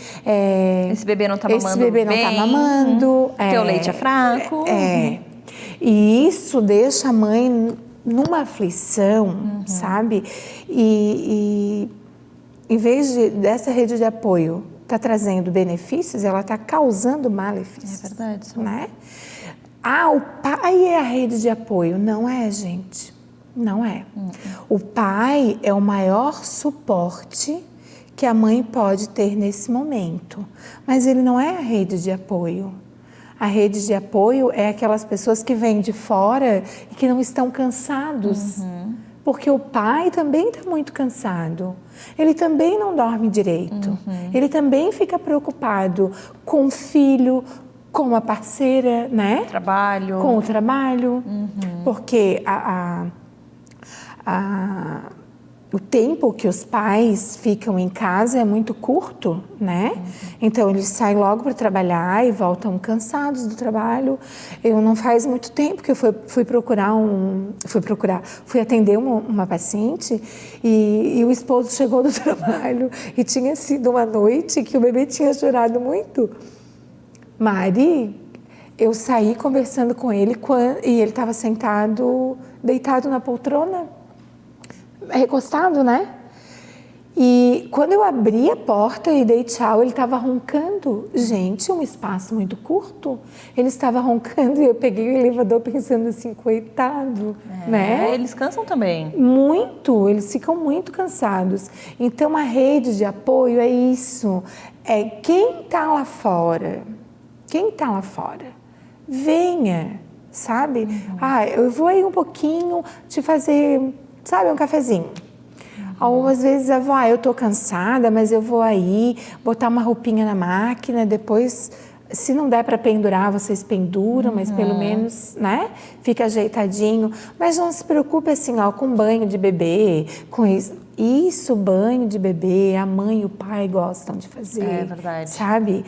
Speaker 5: Esse bebê não tá mamando
Speaker 10: Esse bebê não tá mamando.
Speaker 5: Teu leite é fraco.
Speaker 10: E isso deixa a mãe numa aflição, sabe? E em vez dessa rede de apoio tá trazendo benefícios, ela tá causando malefícios.
Speaker 5: É verdade.
Speaker 10: Né? O pai é a rede de apoio. Não é, gente. Não é. O pai é o maior suporte que a mãe pode ter nesse momento. Mas ele não é a rede de apoio. A rede de apoio é aquelas pessoas que vêm de fora e que não estão cansados. Porque o pai também está muito cansado. Ele também não dorme direito. Ele também fica preocupado com o filho, com a parceira, né?
Speaker 5: Trabalho.
Speaker 10: Com o trabalho. Porque o tempo que os pais ficam em casa é muito curto, né? Então, eles saem logo para trabalhar e voltam cansados do trabalho. Eu não faz muito tempo que eu fui atender uma paciente e o esposo chegou do trabalho e tinha sido uma noite que o bebê tinha chorado muito. Mari, eu saí conversando com ele e ele estava deitado na poltrona, recostado, né? E quando eu abri a porta e dei tchau, ele estava roncando. Gente, um espaço muito curto. Ele estava roncando e eu peguei o elevador pensando assim, coitado, né?
Speaker 5: Eles cansam também.
Speaker 10: Muito, eles ficam muito cansados. Então, a rede de apoio é isso. É quem está lá fora. Quem está lá fora? Venha, sabe? Eu vou aí um pouquinho te fazer... Sabe, um cafezinho. Ou às vezes a avó, eu tô cansada, mas eu vou aí botar uma roupinha na máquina, depois, se não der para pendurar, vocês penduram, mas pelo menos, né, fica ajeitadinho. Mas não se preocupe assim, com banho de bebê, com isso. Isso, banho de bebê, a mãe e o pai gostam de fazer.
Speaker 5: É verdade.
Speaker 10: Sabe?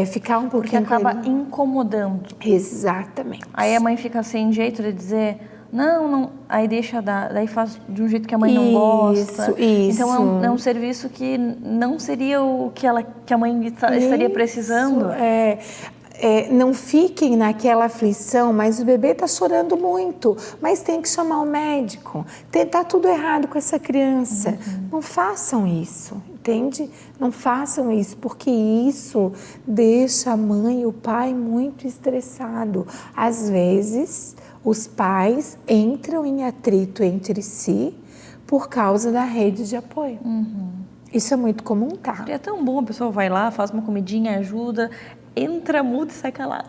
Speaker 10: Ficar um pouquinho...
Speaker 5: Porque acaba incomodando.
Speaker 10: Exatamente.
Speaker 5: Aí a mãe fica sem jeito de dizer... Não, aí daí faz de um jeito que a mãe não gosta.
Speaker 10: Isso.
Speaker 5: Então é um serviço que não seria o que a mãe estaria precisando.
Speaker 10: Não fiquem naquela aflição, mas o bebê está chorando muito, mas tem que chamar o médico. Tá tudo errado com essa criança. Não façam isso, entende? Não façam isso, porque isso deixa a mãe e o pai muito estressado. Às vezes... os pais entram em atrito entre si por causa da rede de apoio. Isso é muito comum, tá?
Speaker 5: É tão bom, a pessoa vai lá, faz uma comidinha, ajuda, entra, muda e sai calada.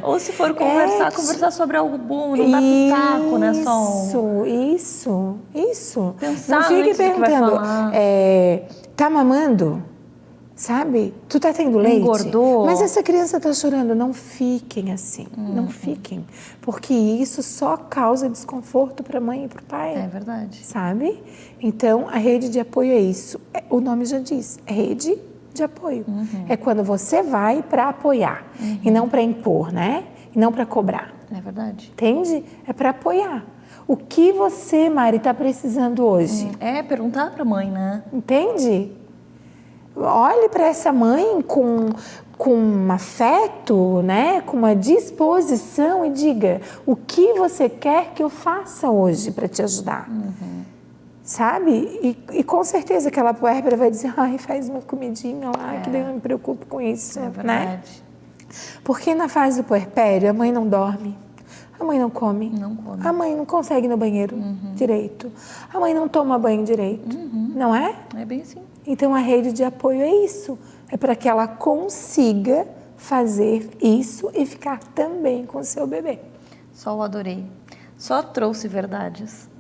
Speaker 5: Ou se for conversar sobre algo bom, não dá pitaco, né, Sol?
Speaker 10: Isso.
Speaker 5: Pensar
Speaker 10: não fique
Speaker 5: antes do que vai
Speaker 10: perguntando,
Speaker 5: falar.
Speaker 10: tá mamando? Sabe? Tu tá tendo leite?
Speaker 1: Engordou.
Speaker 10: Mas essa criança tá chorando. Não fiquem assim. Não fiquem. Porque isso só causa desconforto para a mãe e para o pai.
Speaker 1: É verdade.
Speaker 10: Sabe? Então, a rede de apoio é isso. O nome já diz. É rede de apoio. É quando você vai para apoiar. E não para impor, né? E não para cobrar.
Speaker 1: É verdade.
Speaker 10: Entende? É para apoiar. O que você, Mari, está precisando hoje?
Speaker 1: É perguntar para a mãe, né?
Speaker 10: Entende? Olhe para essa mãe com afeto, né? Com uma disposição e diga o que você quer que eu faça hoje para te ajudar. Sabe? E com certeza aquela puérpera vai dizer, ai, faz uma comidinha lá, que daí eu não me preocupo com isso,
Speaker 1: verdade.
Speaker 10: né? Porque na fase do puerpério a mãe não dorme. A mãe não come.
Speaker 1: Não come.
Speaker 10: A mãe não consegue ir no banheiro direito. A mãe não toma banho direito. Não é?
Speaker 1: É bem assim.
Speaker 10: Então a rede de apoio é isso. É para que ela consiga fazer isso e ficar também com o seu bebê.
Speaker 1: Só o adorei. Só trouxe verdades.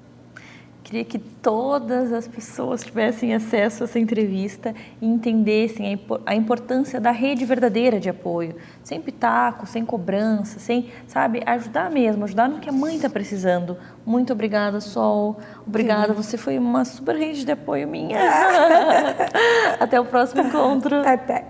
Speaker 1: Queria que todas as pessoas tivessem acesso a essa entrevista e entendessem a importância da rede verdadeira de apoio. Sem pitaco, sem cobrança, sem, sabe, ajudar mesmo, ajudar no que a mãe está precisando. Muito obrigada, Sol. Obrigada, você foi uma super rede de apoio minha. Até o próximo encontro.
Speaker 10: Até.